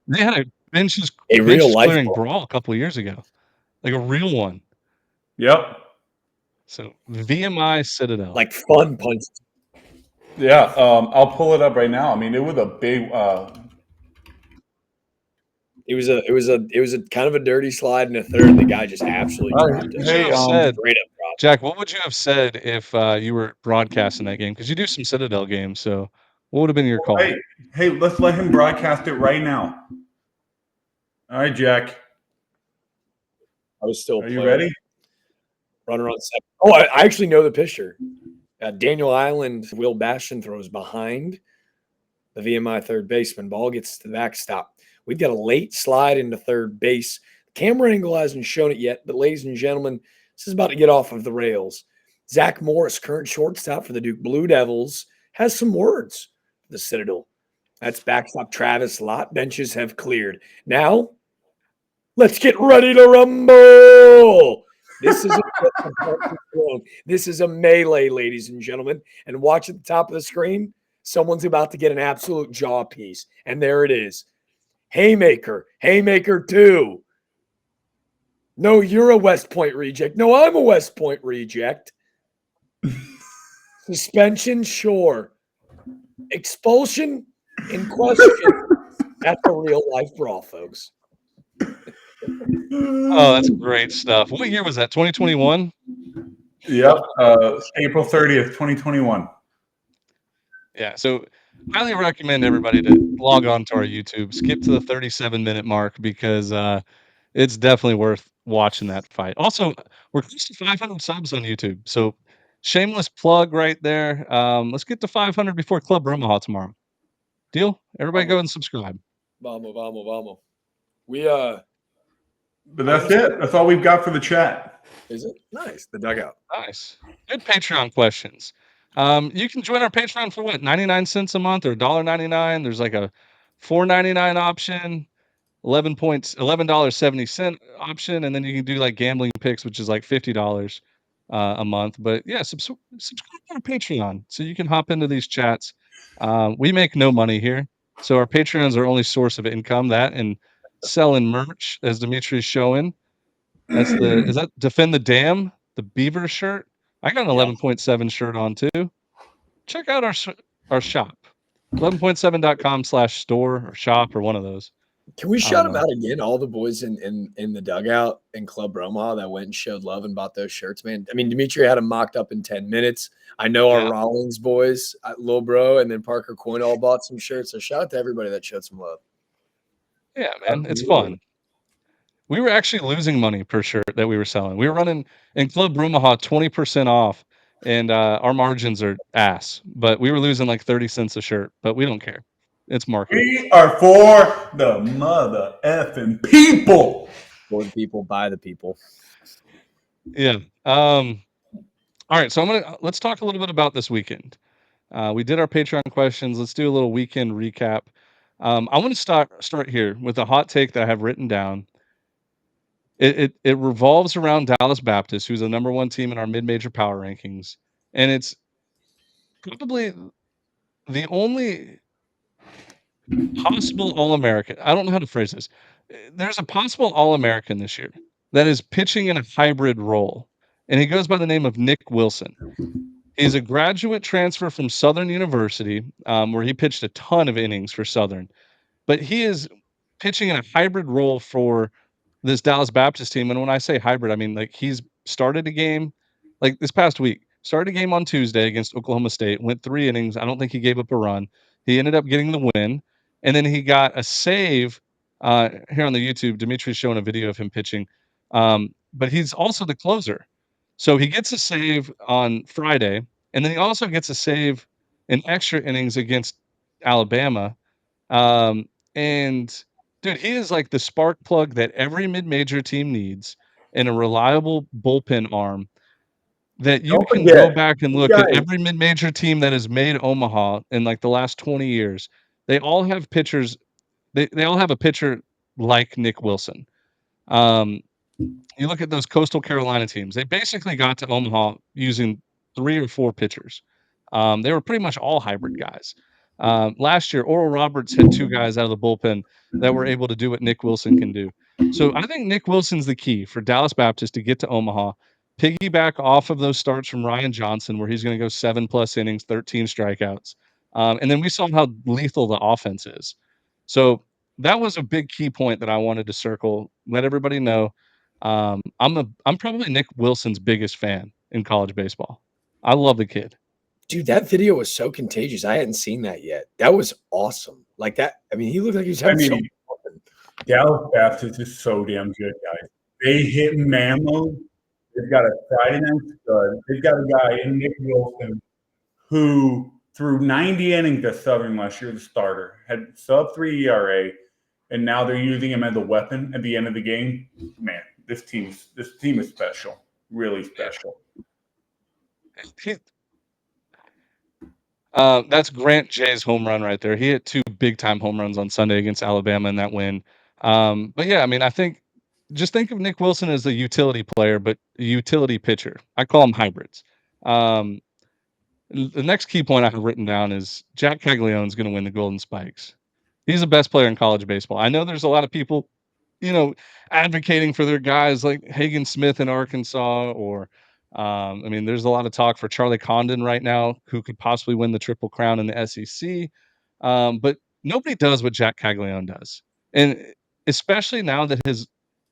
A: They had a benches
C: life
A: clearing
C: brawl.
A: brawl a couple of years ago, like a real one.
B: Yep.
A: So VMI Citadel.
C: Like fun punches.
B: Yeah, I'll pull it up right now. I mean, it was a big.
C: It was a kind of a dirty slide in the third. The guy just absolutely dropped it.
A: What would you
B: Hey,
A: have said,
C: Straight up dropped
A: Jack? What would you have said if you were broadcasting that game? Because you do some Citadel games. So what would have been your call?
B: hey, let's let him broadcast it right now. All right, Jack,
C: I was still
B: are you
C: playing.
B: ready?
C: Runner on second. Oh, I actually know the pitcher. Daniel Island, Will Bastion throws behind the VMI third baseman. Ball gets to the backstop. We've got a late slide into third base. Camera angle hasn't shown it yet, but ladies and gentlemen, this is about to get off of the rails. Zach Morris, current shortstop for the Duke Blue Devils, has some words for the Citadel. That's backstop Travis Lott. Benches have cleared. Now, let's get ready to rumble. This is a melee, ladies and gentlemen. And watch at the top of the screen, someone's about to get an absolute jaw piece. And there it is. Haymaker, Haymaker 2. No, you're a West Point reject. No, I'm a West Point reject. Suspension, sure. Expulsion, in question. That's a real life brawl, folks.
A: Oh, that's great stuff. What year was that? 2021?
B: Yep, April 30th, 2021.
A: Yeah. So highly recommend everybody to log on to our YouTube, skip to the 37-minute mark because it's definitely worth watching that fight. Also, we're close to 500 subs on YouTube. So shameless plug right there. Let's get to 500 before Club Omaha tomorrow. Deal? Everybody go and subscribe.
C: Vamos.
B: But that's it. That's all we've got for the chat.
C: Is it? Nice. The dugout.
A: Nice. Good Patreon questions. You can join our Patreon for what, 99 cents a month or $1.99. There's like a $4.99 option, $11.70 option, and then you can do like gambling picks, which is like $50 a month. But yeah, subscribe to our Patreon so you can hop into these chats. We make no money here, so our Patreons are only source of income. That and selling merch, as Dimitri's showing. Is that Defend the Dam, the Beaver shirt? I got an 11.7 shirt on too. Check out our shop, 11.7.com/store or shop or one of those.
C: Can we shout them out again? All the boys in the dugout in Club Omaha that went and showed love and bought those shirts, man. I mean, Dimitri had them mocked up in 10 minutes. I know our Rollins boys, Lil Bro, and then Parker Coyne all bought some shirts. So shout out to everybody that showed some love.
A: Yeah, man, it's fun. We were actually losing money per shirt that we were selling. We were running in Club Omaha 20% off, and our margins are ass. But we were losing like 30 cents a shirt. But we don't care. It's marketing.
B: We are for the mother effing people.
C: For the people, by the people.
A: Yeah. All right. So let's talk a little bit about this weekend. We did our Patreon questions. Let's do a little weekend recap. I want to start here with a hot take that I have written down. It revolves around Dallas Baptist, who's the number one team in our mid-major power rankings, and it's probably the only possible All-American. I don't know how to phrase this. There's a possible All-American this year that is pitching in a hybrid role, and he goes by the name of Nick Wilson. He's a graduate transfer from Southern University, where he pitched a ton of innings for Southern, but he is pitching in a hybrid role for this Dallas Baptist team. And when I say hybrid, I mean like he's started a game like this past week, started a game on Tuesday against Oklahoma State, went 3 innings. I don't think he gave up a run. He ended up getting the win. And then he got a save here on the YouTube. Dimitri's showing a video of him pitching But he's also the closer. So he gets a save on Friday, and then he also gets a save in extra innings against Alabama. Um, and dude, he is like the spark plug that every mid-major team needs and a reliable bullpen arm that you
B: Don't
A: can go
B: forget,
A: back and
B: this
A: look
B: guy,
A: at every mid-major team that has made Omaha in like the last 20 years. They all have pitchers. They all have a pitcher like Nick Wilson. Um, you look at those Coastal Carolina teams, they basically got to Omaha using 3 or 4 pitchers. They were pretty much all hybrid guys. Last year, Oral Roberts had 2 guys out of the bullpen that were able to do what Nick Wilson can do. So I think Nick Wilson's the key for Dallas Baptist to get to Omaha, piggyback off of those starts from Ryan Johnson, where he's going to go 7+ innings, 13 strikeouts. And then we saw how lethal the offense is. So that was a big key point that I wanted to circle, let everybody know. I'm probably Nick Wilson's biggest fan in college baseball. I love the kid.
C: Dude, that video was so contagious. I hadn't seen that yet. That was awesome. Like that. I mean, he looked like he was
B: I
C: having so
B: mean,
C: much fun.
B: Dallas Baptist is so damn good, guys. They hit man mode. They've got a Friday night stud. They've got a guy in Nick Wilson who threw 90 innings at Southern last year, the starter, had sub-3 ERA, and now they're using him as a weapon at the end of the game. Man, this team is special, really special.
A: He, that's Grant Jay's home run right there. He hit 2 big time home runs on Sunday against Alabama in that win. But yeah, I mean, I think just think of Nick Wilson as a utility player, but a utility pitcher. I call them hybrids. Um, the next key point I have written down is Jack Caglione is going to win the Golden Spikes. He's the best player in college baseball. I know there's a lot of people, you know, advocating for their guys like Hagen Smith in Arkansas, or I mean, there's a lot of talk for Charlie Condon right now, who could possibly win the Triple Crown in the SEC. But nobody does what Jack Caglione does, and especially now that his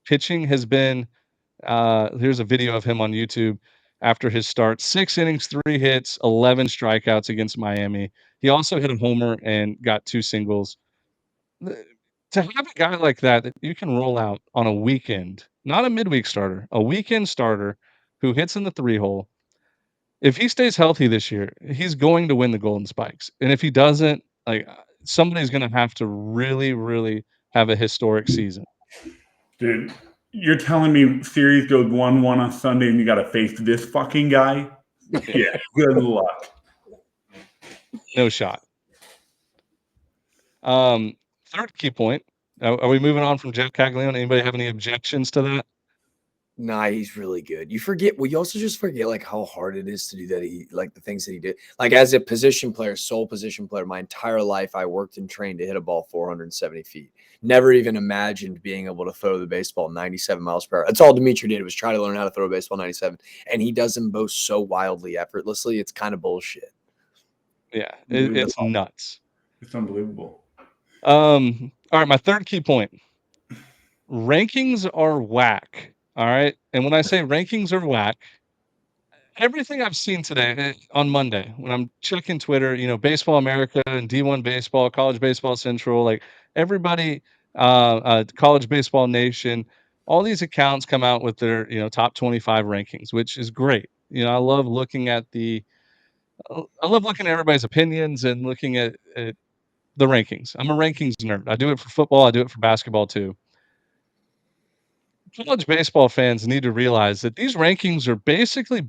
A: pitching has been. Here's a video of him on YouTube after his start: 6 innings, 3 hits, 11 strikeouts against Miami. He also hit a homer and got 2 singles. To have a guy like that that you can roll out on a weekend, not a midweek starter, a weekend starter who hits in the 3 hole. If he stays healthy this year, he's going to win the Golden Spikes. And if he doesn't, like, somebody's gonna have to really, really have a historic season.
B: Dude, you're telling me series goes 1-1 on Sunday and you got to face this fucking guy? Yeah, good luck.
A: No shot. Third key point. Are we moving on from Jeff Caglione? Anybody have any objections to that?
C: Nah, he's really good. You forget, well, you also just forget like how hard it is to do that. He like the things that he did. Like as a position player, sole position player, my entire life I worked and trained to hit a ball 470 feet. Never even imagined being able to throw the baseball 97 miles per hour. That's all Dimitri did was try to learn how to throw a baseball 97. And he does them both so wildly effortlessly. It's kind of bullshit.
A: Yeah, it's nuts.
B: It's unbelievable.
A: All right, my third key point. Rankings are whack. All right. And when I say rankings are whack, everything I've seen today on Monday when I'm checking Twitter, Baseball America and D1 Baseball, College Baseball Central, like everybody, College Baseball Nation, all these accounts come out with their, top 25 rankings, which is great. I love looking at everybody's opinions and looking at the rankings. I'm a rankings nerd. I do it for football. I do it for basketball too. College baseball fans need to realize that these rankings are basically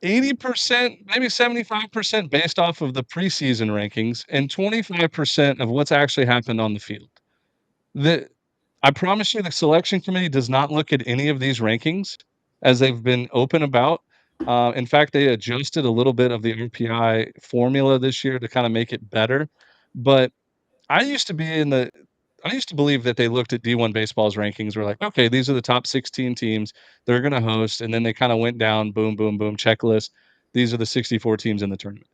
A: 80%, maybe 75% based off of the preseason rankings and 25% of what's actually happened on the field. I promise you the selection committee does not look at any of these rankings as they've been open about. In fact, they adjusted a little bit of the RPI formula this year to kind of make it better. But I used to be I used to believe that they looked at D1 baseball's rankings, were like, okay, these are the top 16 teams they're going to host. And then they kind of went down, boom, boom, boom, checklist. These are the 64 teams in the tournament.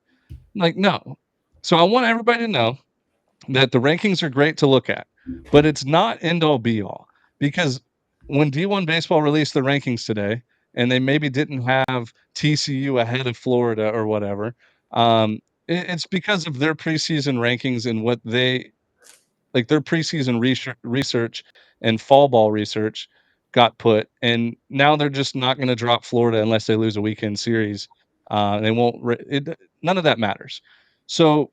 A: Like, no. So I want everybody to know that the rankings are great to look at, but it's not end all be all, because when D1 baseball released the rankings today and they maybe didn't have TCU ahead of Florida or whatever, it's because of their preseason rankings and what they like their preseason research and fall ball research got put, and now they're just not going to drop Florida unless they lose a weekend series. They won't. None of that matters. So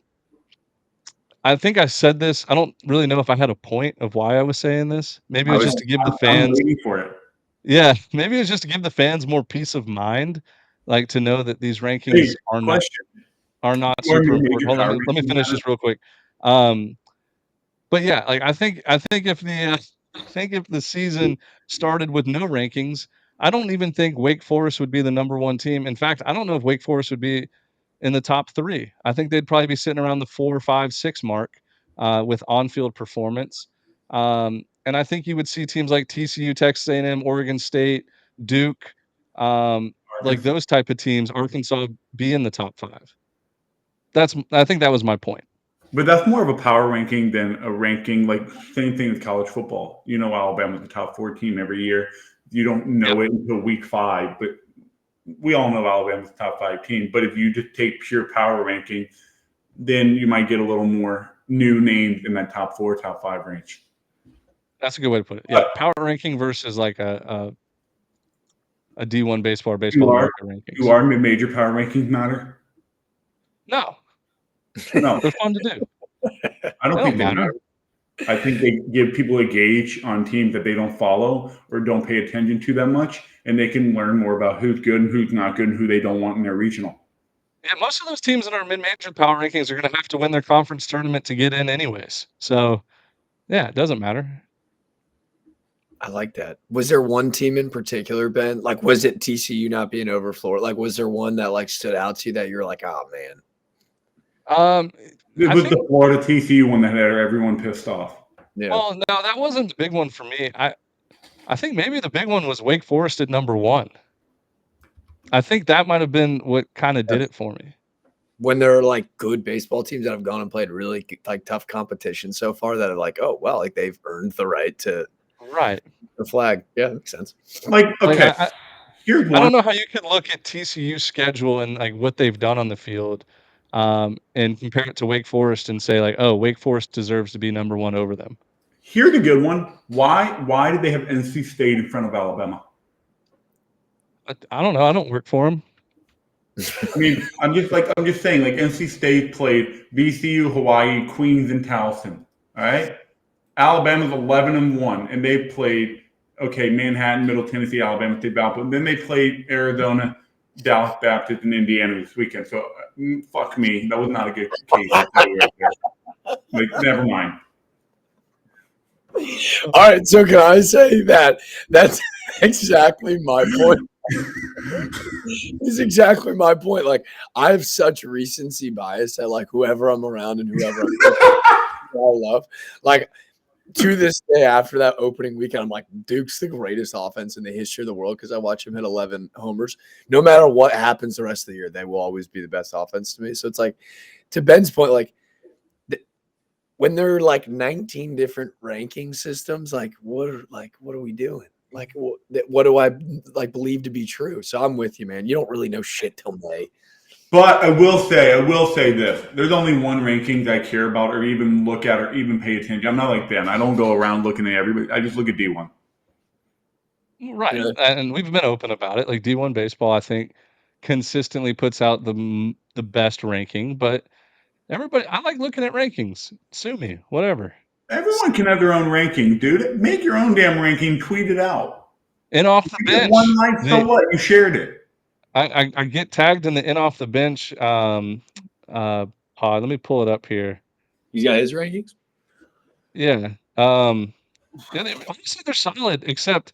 A: I think I said this. I don't really know if I had a point of why I was saying this. Maybe it was just to give the
B: I'm
A: fans.
B: waiting for it.
A: Yeah, maybe it was just to give the fans more peace of mind, like to know that these
B: Hey,
A: rankings are not
B: question. You are
A: super
B: major
A: important. Hold on,
B: power
A: let me
B: ranking
A: finish
B: matter?
A: this real quick. But yeah, like I think if the I think if the season started with no rankings, I don't even think Wake Forest would be the number 1 team. In fact, I don't know if Wake Forest would be in the top 3. I think they'd probably be sitting around the 4, 5, 6 mark with on-field performance. And I think you would see teams like TCU, Texas A&M, Oregon State, Duke, like
B: Arkansas.
A: those type of teams, Arkansas be in the top 5. I think that was my point.
B: But that's more of a power ranking than a ranking. Like same thing with college football. You know, Alabama's the top 4 team every year. You don't know it until week 5, but we all know Alabama's the top 5 team. But if you just take pure power ranking, then you might get a little more new names in that top 4, top 5 range.
A: That's a good way to put it. Yeah, power ranking versus like a D1 baseball or baseball America rankings.
B: You are mid-major power rankings matter?
A: No,
B: No,
A: they're fun to do.
B: I don't
A: They
B: think
A: don't
B: they
A: matter.
B: matter. I think they give people a gauge on teams that they don't follow or don't pay attention to that much, and they can learn more about who's good and who's not good and who they don't want in their regional.
A: Yeah, most of those teams that are mid-major power rankings are going to have to win their conference tournament to get in anyways. So, yeah, it doesn't matter.
C: I like that. Was there one team in particular, Ben? Like, was it TCU not being over Florida? Like, was there one that like stood out to you that you're like, oh man?
B: It
A: I
B: was
A: think,
B: the Florida TCU one that had everyone pissed off.
C: Yeah.
A: well, no, that wasn't the big one for me. I think maybe the big one was Wake Forest at number 1. I think that might have been what kind of did it for me.
C: When there are like good baseball teams that have gone and played really like tough competition so far that are like, oh well, like they've earned the right to
A: Right.
C: the flag. Yeah, that makes sense.
B: Like, okay,
A: Like
B: here's
A: I
B: one.
A: don't know how you could look at TCU's schedule and like what they've done on the field, and compare it to Wake Forest and say like, oh, Wake Forest deserves to be number 1 over them.
B: Here's a good one. Why did they have NC State in front of Alabama?
A: I don't know. I don't work for them.
B: I mean, I'm just saying, like NC State played VCU, Hawaii, Queens, and Towson. All right, Alabama's 11-1, and they played Manhattan, Middle Tennessee, Alabama State Baptist, and then they played Arizona, Dallas Baptist, and Indiana this weekend. So fuck me, that was not a good case right there. Like, never mind.
C: All right, so can I say that that's exactly my point? It's exactly my point. Like, I have such recency bias at like whoever I'm around and whoever I love. Like, to this day, after that opening weekend, I'm like, Duke's the greatest offense in the history of the world because I watch him hit 11 homers. No matter what happens the rest of the year, they will always be the best offense to me. So it's like, to Ben's point, like, when there are like 19 different ranking systems, like what are we doing? Like what do I like believe to be true? So I'm with you, man. You don't really know shit till May.
B: But I will say this: there's only one ranking that I care about, or even look at, or even pay attention. I'm not like Ben. I don't go around looking at everybody. I just look at D1.
A: Right.
C: Yeah.
A: And we've been open about it. Like D1 baseball, I think consistently puts out the best ranking, but everybody, I like looking at rankings. Sue me, whatever.
B: Everyone can have their own ranking, dude. Make your own damn ranking. Tweet it out.
A: In off the
B: You get one
A: bench.
B: like, so what? You shared it.
A: I get tagged in the in off the bench pod. Let me pull it up here.
C: He's got his rankings.
A: Yeah. Honestly, they're solid, except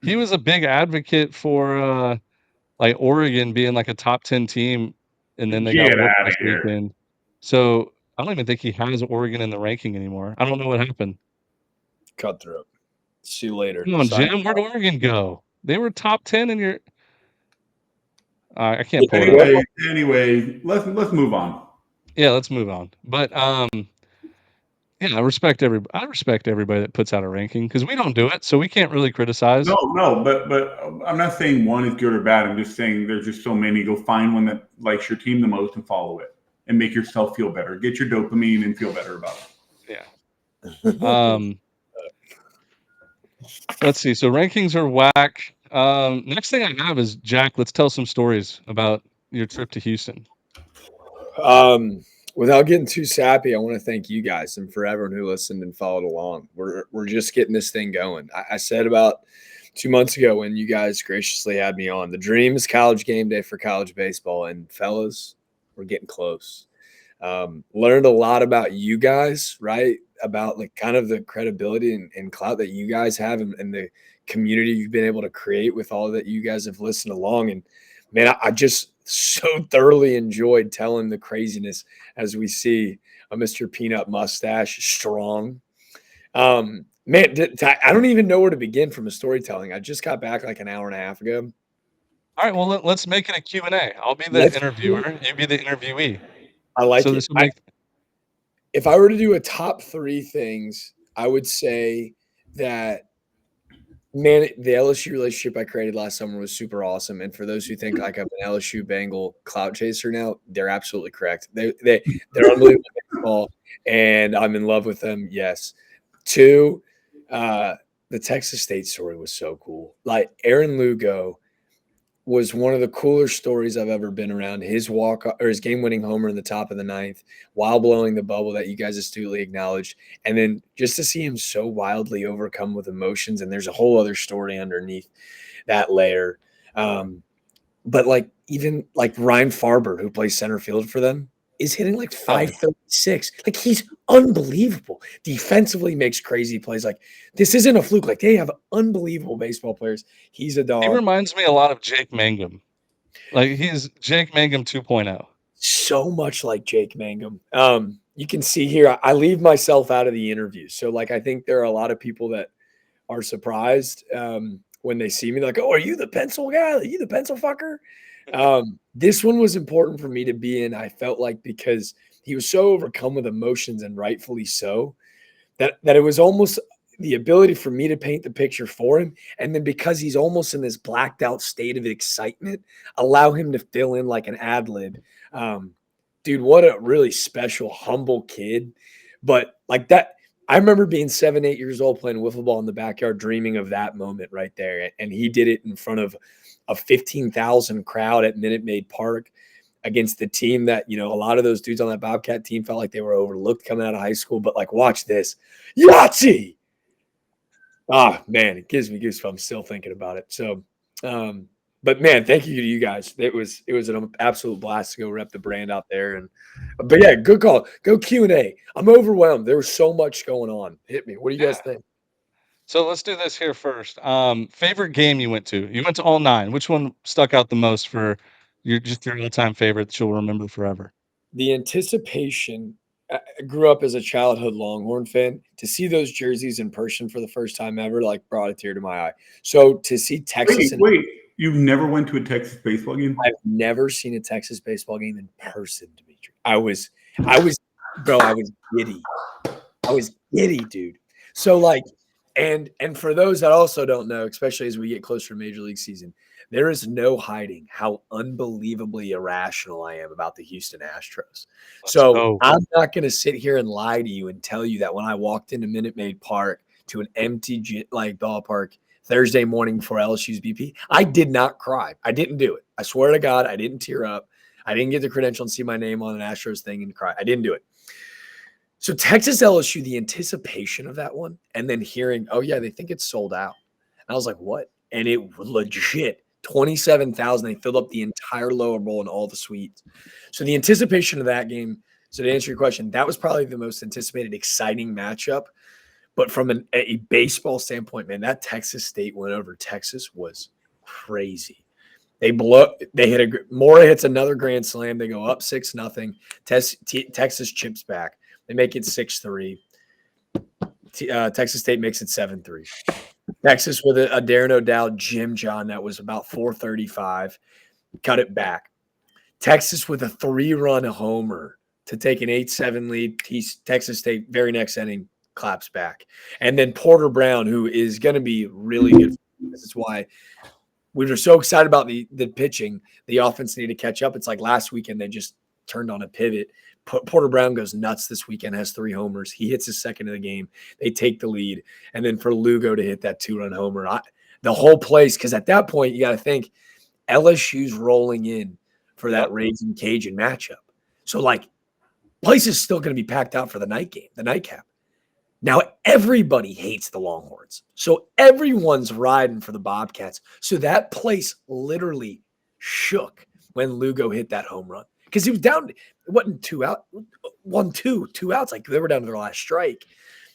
A: he was a big advocate for like Oregon being like a top 10 team, and then they got
B: Get
A: whooped
B: out of
A: this
B: here.
A: weekend. So I don't even think he has Oregon in the ranking anymore. I don't know what happened.
C: Cutthroat. See you later.
A: Come on,
C: Sign
A: Jim. Where'd Oregon go? They were top 10 in your. I can't pull it up.
B: Anyway, let's move on.
A: Yeah, let's move on. But yeah, I respect everybody that puts out a ranking because we don't do it, so we can't really criticize.
B: No, but I'm not saying one is good or bad. I'm just saying there's just so many. Go find one that likes your team the most and follow it, and make yourself feel better. Get your dopamine and feel better about it.
A: Yeah. Let's see. So rankings are whack. Next thing I have is Jack. Let's tell some stories about your trip to Houston.
C: Without getting too sappy, I want to thank you guys and for everyone who listened and followed along. We're just getting this thing going. I said about 2 months ago when you guys graciously had me on, the dream is college game day for college baseball, and fellas, we're getting close. Learned a lot about you guys, right? About like kind of the credibility and clout that you guys have and the community you've been able to create with all that you guys have listened along. And man, I just so thoroughly enjoyed telling the craziness as we see a Mr. Peanut Mustache strong. Man, I don't even know where to begin from a storytelling. I just got back like an hour and a half ago.
A: All right. Well, let's make it a Q&A. I'll be the
C: Let's
A: interviewer. You be the interviewee.
C: I like
A: So
C: it.
A: this will make.
C: If I were to do a top 3 things, I would say that man, the LSU relationship I created last summer was super awesome. And for those who think like I'm an LSU Bengal clout chaser now, they're absolutely correct. They're unbelievable baseball, and I'm in love with them. Yes. 2, the Texas State story was so cool. Like Aaron Lugo was one of the cooler stories I've ever been around. His walk or his game-winning homer in the top of the 9th while blowing the bubble that you guys astutely acknowledged. And then just to see him so wildly overcome with emotions, and there's a whole other story underneath that layer. But like even like Ryan Farber, who plays center field for them, is hitting like 536. Like he's unbelievable. Defensively makes crazy plays. Like this isn't a fluke. Like they have unbelievable baseball players. He's a
A: He
C: dog.
A: reminds me a lot of Jake Mangum. Like he's Jake Mangum 2.0.
C: So much like Jake Mangum. You can see here, I leave myself out of the interview. So like I think there are a lot of people that are surprised when they see me, like, oh, are you the pencil guy? Are you the pencil fucker? This one was important for me to be in. I felt like because he was so overcome with emotions, and rightfully so, that it was almost the ability for me to paint the picture for him. And then because he's almost in this blacked out state of excitement, allow him to fill in like an ad lib. Dude, what a really special, humble kid. But like that, I remember being 7, 8 years old playing wiffle ball in the backyard, dreaming of that moment right there. And he did it in front of a 15,000 crowd at Minute Maid Park against the team that, you know, a lot of those dudes on that Bobcat team felt like they were overlooked coming out of high school. But like, watch this. Yahtzee! Ah, man, it gives me goosebumps still thinking about it. So, but man, thank you to you guys. It was an absolute blast to go rep the brand out there. And but yeah, good call. Go Q&A. I'm overwhelmed. There was so much going on. Hit me. What do you guys think?
A: So let's do this here first. Favorite game you went to? You went to all 9. Which one stuck out the most for your all-time favorite that you'll remember forever?
C: The anticipation. I grew up as a childhood Longhorn fan. To see those jerseys in person for the first time ever, like, brought a tear to my eye. So to see Texas,
B: Wait, you never went to a Texas baseball game?
C: I've never seen a Texas baseball game in person, Dimitri. I was giddy. I was giddy, dude. So like, and for those that also don't know, especially as we get closer to Major League season, there is no hiding how unbelievably irrational I am about the Houston Astros. So I'm not going to sit here and lie to you and tell you that when I walked into Minute Maid Park to an empty like ballpark Thursday morning before LSU's BP, I did not cry. I didn't do it. I swear to God, I didn't tear up. I didn't get the credential and see my name on an Astros thing and cry. I didn't do it. So Texas LSU, the anticipation of that one, and then hearing, oh yeah, they think it's sold out. And I was like, what? And it was legit 27,000. They filled up the entire lower bowl and all the suites. So the anticipation of that game. So to answer your question, that was probably the most anticipated, exciting matchup. But from a baseball standpoint, man, that Texas State win over Texas was crazy. They Mora hits another grand slam. They go up 6-0. Texas chips back. They make it 6-3. Texas State makes it 7-3. Texas with a Darren O'Dowd Jim John that was about 435. Cut it back. Texas with a 3-run homer to take an 8-7 lead. Texas State, very next inning, claps back. And then Porter Brown, who is going to be really good. This is why we were so excited about the pitching. The offense needed to catch up. It's like last weekend they just turned on a pivot. Porter Brown goes nuts this weekend, has 3 homers. He hits his second of the game. They take the lead. And then for Lugo to hit that 2-run homer, the whole place, because at that point, you got to think LSU's rolling in for that Raging Cajun matchup. So, like, place is still going to be packed out for the night game, the nightcap. Now, everybody hates the Longhorns. So everyone's riding for the Bobcats. So that place literally shook when Lugo hit that home run. Because he was down, it wasn't 2 out, 1-2, 2 outs. Like they were down to their last strike.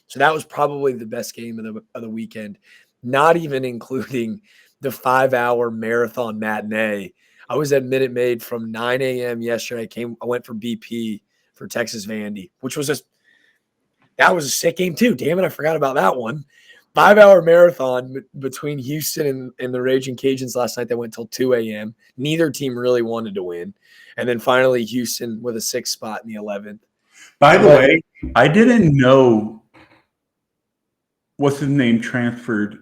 C: So that was probably the best game of the weekend, not even including the 5-hour marathon matinee. I was at Minute Maid from 9 a.m. yesterday. I went for BP for Texas Vandy, which was that was a sick game too. Damn it, I forgot about that one. 5-hour marathon between Houston and the Raging Cajuns last night that went till 2 a.m. Neither team really wanted to win. And then finally Houston with a 6th spot in the 11th.
B: By the way, I didn't know what's his name transferred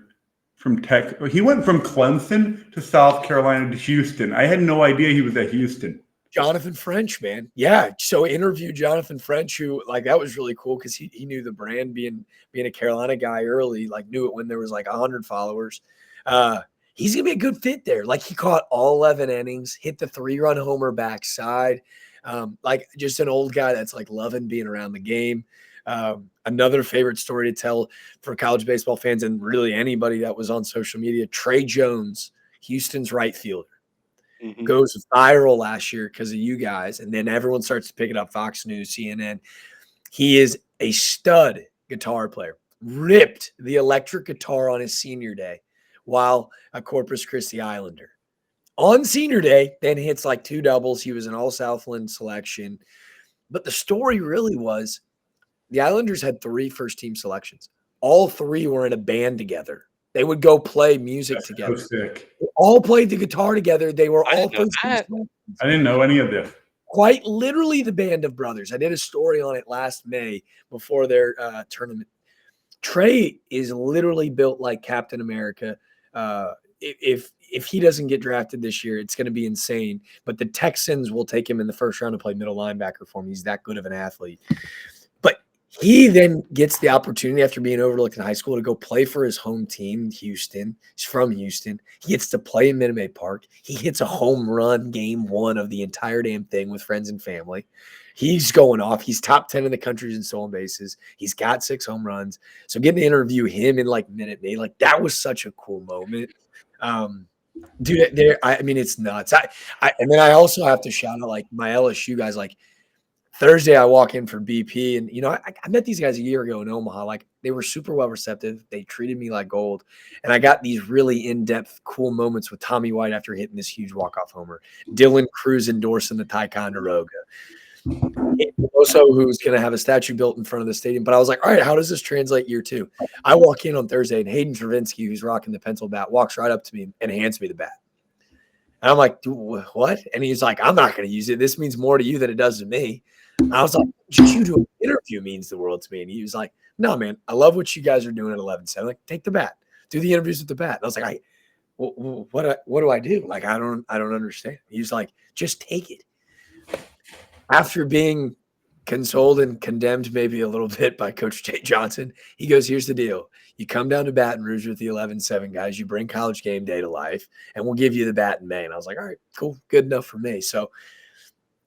B: from Texas. He went from Clemson to South Carolina to Houston. I had no idea he was at Houston.
C: Jonathan French, man. Yeah. So interviewed Jonathan French, who like that was really cool because he knew the brand being a Carolina guy early, like knew it when there was like 100 followers. He's gonna be a good fit there. Like he caught all 11 innings, hit the 3-run homer backside. Like just an old guy that's like loving being around the game. Another favorite story to tell for college baseball fans and really anybody that was on social media, Trey Jones, Houston's right fielder. Goes viral last year because of you guys, and then everyone starts to pick it up. Fox News, CNN. He is a stud guitar player. Ripped the electric guitar on his senior day while a Corpus Christi Islander. On senior day, then hits like 2 doubles. He was an all-Southland selection. But the story really was the Islanders had 3 first-team selections. All 3 were in a band together. They would go play music together.
B: So sick.
C: They all played the guitar together. They were all
B: I didn't know any of this.
C: Quite literally the band of brothers. I did a story on it last May before their tournament. Trey is literally built like Captain America. If he doesn't get drafted this year, it's going to be insane. But the Texans will take him in the first round to play middle linebacker for him. He's that good of an athlete. But he then gets the opportunity after being overlooked in high school to go play for his home team, Houston. He's from Houston. He gets to play in Minute Maid Park. He hits a home run game 1 of the entire damn thing with friends and family. He's going off. He's top 10 in the country in stolen bases. He's got 6 home runs. So getting to interview him in like Minute Maid, like that was such a cool moment. Dude, I mean, it's nuts. And then I also have to shout out like my LSU guys, like Thursday, I walk in for BP, and you know, I met these guys a year ago in Omaha. Like they were super well receptive. They treated me like gold, and I got these really in-depth, cool moments with Tommy White after hitting this huge walk-off homer. Dylan Cruz endorsing the Ticonderoga. Also, who's going to have a statue built in front of the stadium. But I was like, all right, how does this translate year 2? I walk in on Thursday, and Hayden Travinsky, who's rocking the pencil bat, walks right up to me and hands me the bat. And I'm like, what? And he's like, I'm not going to use it. This means more to you than it does to me. I was like, just you doing an interview means the world to me. And he was like, no, man, I love what you guys are doing at 11-7. Like, take the bat. Do the interviews with the bat. And I was like, what do I do? Like, I don't understand. He's like, just take it. After being consoled and condemned maybe a little bit by Coach Jay Johnson, he goes, here's the deal. You come down to Baton Rouge with the 11-7 guys. You bring College Game Day to life, and we'll give you the bat in May. And I was like, all right, cool. Good enough for me. So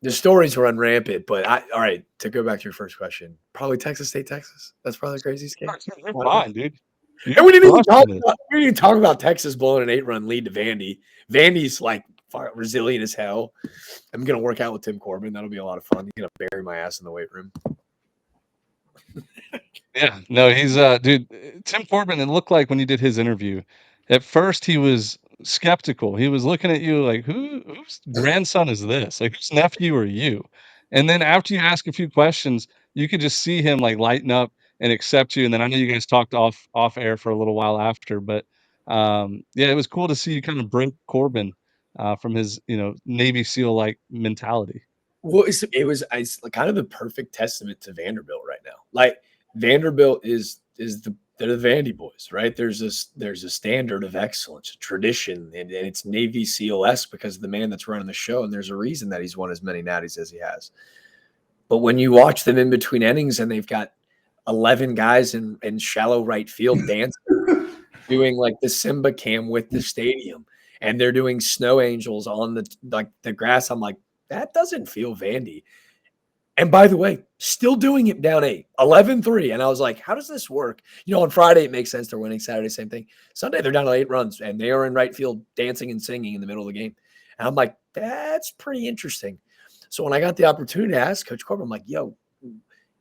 C: the stories run rampant, but all right, to go back to your first question, probably Texas State, Texas. That's probably the craziest game.
A: You're fine, dude.
C: And we didn't even talk about Texas blowing an 8-run lead to Vandy. Vandy's like resilient as hell. I'm going to work out with Tim Corbin. That'll be a lot of fun. He's going to bury my ass in the weight room.
A: Yeah, no, he's dude, Tim Corbin, it looked like when you did his interview, at first he was skeptical. He was looking at you like, whose grandson is this? Like, whose nephew are you? And then after you ask a few questions, you could just see him like lighten up and accept you. And then I know you guys talked off air for a little while after, but yeah, it was cool to see you kind of break Corbin from his, Navy SEAL like mentality.
C: Well, it's kind of the perfect testament to Vanderbilt right now. Like Vanderbilt is the They're the Vandy boys, right? There's a standard of excellence, a tradition, and it's Navy SEAL-esque because of the man that's running the show, and there's a reason that he's won as many natties as he has. But when you watch them in between innings and they've got 11 guys in shallow right field dancing, doing like the Simba cam with the stadium, and they're doing snow angels on the grass, I'm like, that doesn't feel Vandy. And by the way, still doing it down 8, 11-3. And I was like, how does this work? On Friday, it makes sense. They're winning. Saturday, same thing. Sunday, they're down to 8 runs, and they are in right field dancing and singing in the middle of the game. And I'm like, that's pretty interesting. So when I got the opportunity to ask Coach Corbin, I'm like, yo,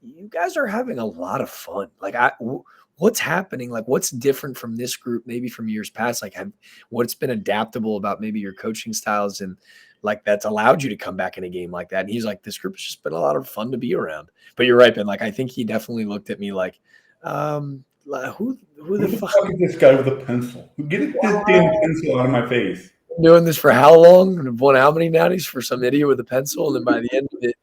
C: you guys are having a lot of fun. Like, what's happening? Like, what's different from this group, maybe from years past? Like, what's been adaptable about maybe your coaching styles and like that's allowed you to come back in a game like that? And he's like, this group has just been a lot of fun to be around. But you're right, Ben. Like, I think he definitely looked at me like, who the fuck
B: is this guy with a pencil? Get this damn pencil out of my face.
C: Doing this for how long? And won how many natties for some idiot with a pencil? And then by the end of it,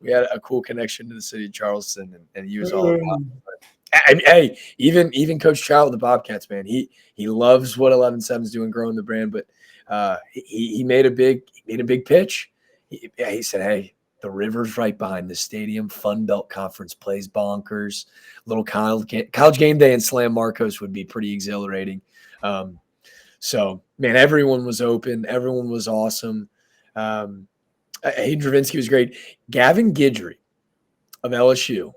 C: we had a cool connection to the city of Charleston, and he was all about it. Hey, even Coach Chow with the Bobcats, man, he loves what 11-7 is doing, growing the brand. But he made a big pitch. He said, "Hey, the river's right behind the stadium. Fun Belt Conference plays bonkers. Little college game day in Slam Marcos would be pretty exhilarating." So, man, everyone was open. Everyone was awesome. Hayden Dravinsky was great. Gavin Guidry of LSU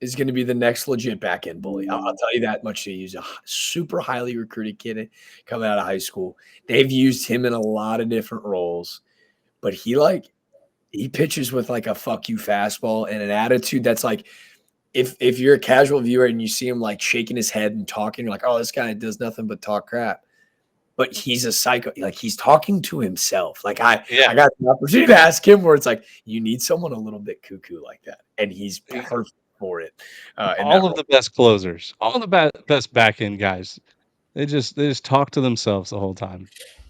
C: is going to be the next legit back-end bully. I'll tell you that much. He's a super highly recruited kid coming out of high school. They've used him in a lot of different roles, but he pitches with like a fuck you fastball and an attitude that's like, if you're a casual viewer and you see him like shaking his head and talking, you're like, oh, this guy does nothing but talk crap. But he's a psycho. Like, he's talking to himself. Like, I got the opportunity to ask him where it's like, you need someone a little bit cuckoo like that. And he's perfect for it.
A: All of the best closers, all the best back end guys, they just talk to themselves the whole time.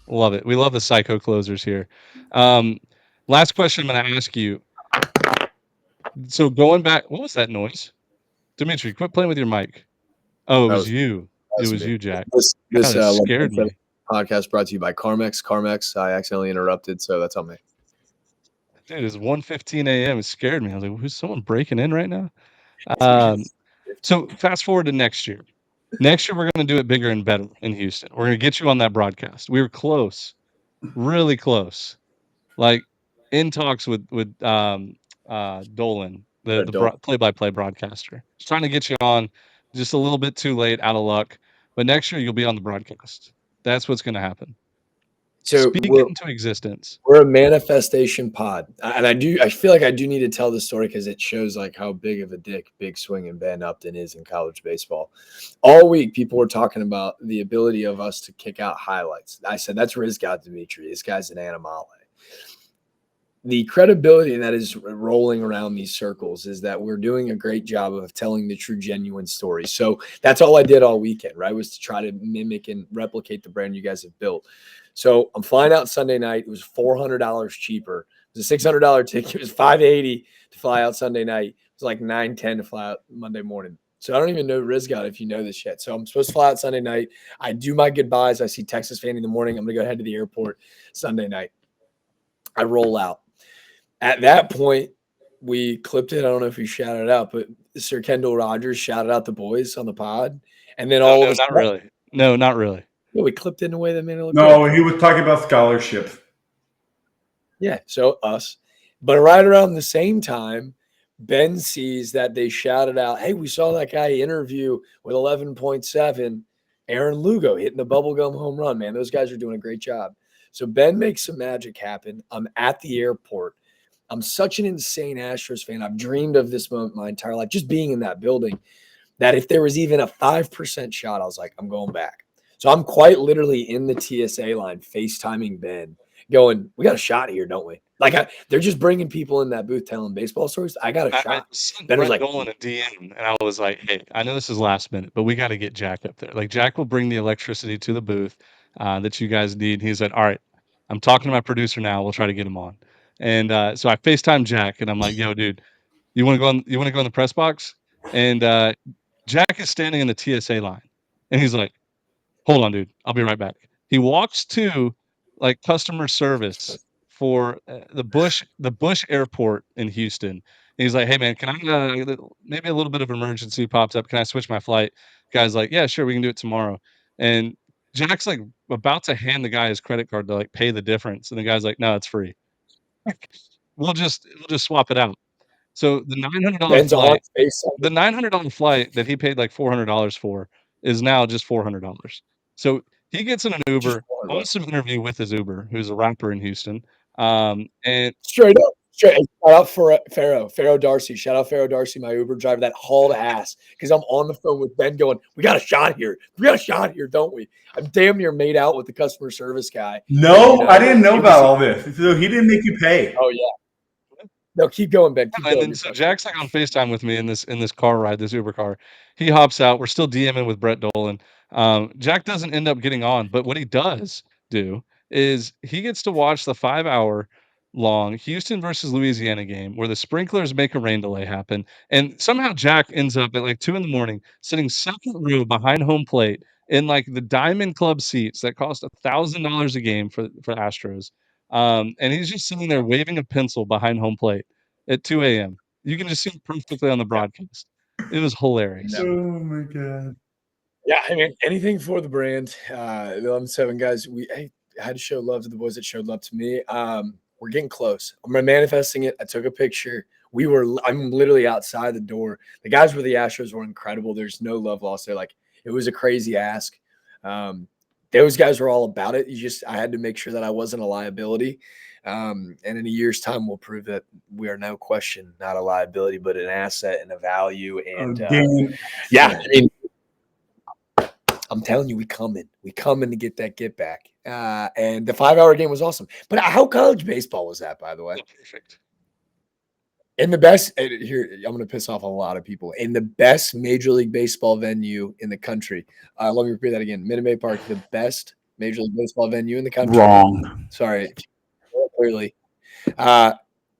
A: Love it. We love the psycho closers here. Last question I'm going to ask you. So going back, what was that noise? Dimitri, quit playing with your mic. Oh, it was you. It was you, Jack.
C: This
A: scared me.
C: Podcast brought to you by Carmex. Carmex, I accidentally interrupted, so that's on me.
A: Dude, it's 1:15 a.m. It scared me. I was like, who's someone breaking in right now? So fast forward to next year. Next year, we're going to do it bigger and better in Houston. We're going to get you on that broadcast. We were close, really close, like in talks with Dolan, the play-by-play broadcaster. Just trying to get you on, just a little bit too late, out of luck. But next year, you'll be on the broadcast. That's what's going to happen. So speak it into existence.
C: We're a manifestation pod, and I feel like I do need to tell this story because it shows like how big of a dick Big Swing and Ben Upton is in college baseball. All week, people were talking about the ability of us to kick out highlights. I said that's Rizgod Dimitri. This guy's an animale. The credibility that is rolling around these circles is that we're doing a great job of telling the true, genuine story. So that's all I did all weekend, right? Was to try to mimic and replicate the brand you guys have built. So I'm flying out Sunday night. It was $400 cheaper. It was a $600 ticket. It was $580 to fly out Sunday night. It was like $910 to fly out Monday morning. So I don't even know Rizgod if you know this yet. So I'm supposed to fly out Sunday night. I do my goodbyes. I see Texas Fan in the morning. I'm going to go head to the airport Sunday night. I roll out. At that point, we clipped it. I don't know if you shouted it out, but Sir Kendall Rogers shouted out the boys on the pod. And then all of us.
A: Not really. No, not really.
C: Yeah, we clipped it in a way that made it look
B: good. He was talking about scholarships.
C: Yeah, so us. But right around the same time, Ben sees that they shouted out, hey, we saw that guy interview with 11.7, Aaron Lugo hitting the bubblegum home run, man. Those guys are doing a great job. So Ben makes some magic happen. I'm at the airport. I'm such an insane Astros fan. I've dreamed of this moment my entire life, just being in that building, that if there was even a 5% shot, I was like, I'm going back. So I'm quite literally in the TSA line, FaceTiming Ben, going, we got a shot here, don't we? Like, they're just bringing people in that booth telling baseball stories. I got a shot.
A: Ben was like, Dolan a DM, and I was like, hey, I know this is last minute, but we got to get Jack up there. Like, Jack will bring the electricity to the booth that you guys need. He said, all right, I'm talking to my producer now. We'll try to get him on. And so I FaceTime Jack, and I'm like, yo, dude, you want to go in the press box? And Jack is standing in the TSA line, and he's like, "Hold on, dude. I'll be right back." He walks to like customer service for the Bush Airport in Houston. And he's like, "Hey man, can I maybe a little bit of emergency pops up? Can I switch my flight?" Guy's like, "Yeah, sure, we can do it tomorrow." And Jack's like about to hand the guy his credit card to like pay the difference, and the guy's like, "No, it's free. We'll just swap it out." So
C: Ben's on face.
A: the $900 flight that he paid like $400 for is now just $400. So he gets in an
C: Just
A: Uber,
C: $400.
A: awesome interview with his Uber, who's a rapper in Houston. And
C: Straight up. Straight. Shout out for Pharaoh Darcy. Shout out Pharaoh Darcy, my Uber driver that hauled ass because I'm on the phone with Ben going, "We got a shot here. We got a shot here, don't we?" I'm damn near made out with the customer service guy.
B: No,
C: And,
B: I didn't know
C: it was-
B: about all this. So he didn't make you pay.
C: Oh yeah. No, keep going, Ben. Keep
A: and
C: going.
A: then
C: You're
A: so
C: fine.
A: Jack's like on FaceTime with me in this car ride, this Uber car. He hops out. We're still DMing with Brett Dolan. Jack doesn't end up getting on, but what he does do is he gets to watch the 5-hour long Houston versus Louisiana game where the sprinklers make a rain delay happen. And somehow Jack ends up at like 2 in the morning sitting second row behind home plate in like the Diamond Club seats that cost $1,000 a game for Astros. And he's just sitting there waving a pencil behind home plate at 2 a.m. You can just see it perfectly on the broadcast. It was hilarious.
B: Oh my god.
C: Yeah, I mean, anything for the brand. The 11-7 guys, I had to show love to the boys that showed love to me. We're getting close. I'm manifesting it. I took a picture. I'm literally outside the door. The guys with the Astros were incredible. There's no love lost there. Like, it was a crazy ask. Those guys were all about it. I had to make sure that I wasn't a liability. And in a year's time, we'll prove that we are no question not a liability, but an asset and a value. And yeah, I mean, I'm telling you, we coming to get that get back. And the 5-hour game was awesome. But how college baseball was that, by the way?
A: Perfect.
C: In the best here, I'm going to piss off a lot of people. In the best Major League Baseball venue in the country. Let me repeat that again. Minute Maid Park, the best Major League Baseball venue in the country.
B: Wrong.
C: Sorry, clearly. The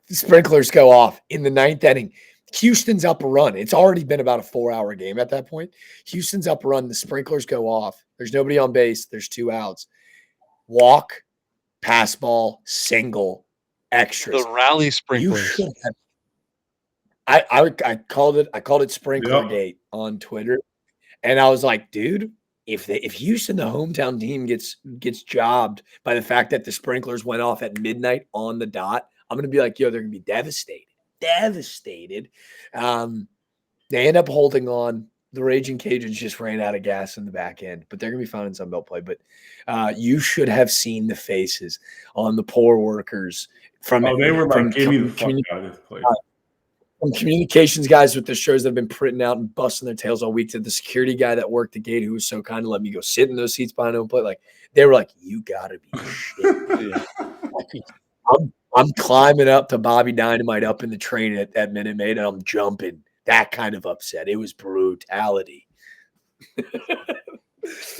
C: sprinklers go off in the 9th inning. Houston's up a run. It's already been about a 4-hour game at that point. Houston's up a run. The sprinklers go off. There's nobody on base. There's 2 outs. Walk, pass ball, single, extras.
A: The rally sprinklers.
C: I called it Sprinkler Gate on Twitter, and I was like, dude, if Houston, the hometown team, gets jobbed by the fact that the sprinklers went off at midnight on the dot, I'm gonna be like, yo, they're gonna be devastated. They end up holding on. The Raging Cajuns just ran out of gas in the back end, but they're going to be fine in Sunbelt play. But you should have seen the faces on the poor workers from.
B: Oh, they were like, "Give me the fuck out of this place."
C: From communications guys with the shows that have been printing out and busting their tails all week, to the security guy that worked the gate who was so kind to let me go sit in those seats behind home plate. Like, they were like, "You gotta be shit." I'm climbing up to Bobby Dynamite up in the train at Minute Maid, and I'm jumping. That kind of upset. It was brutality.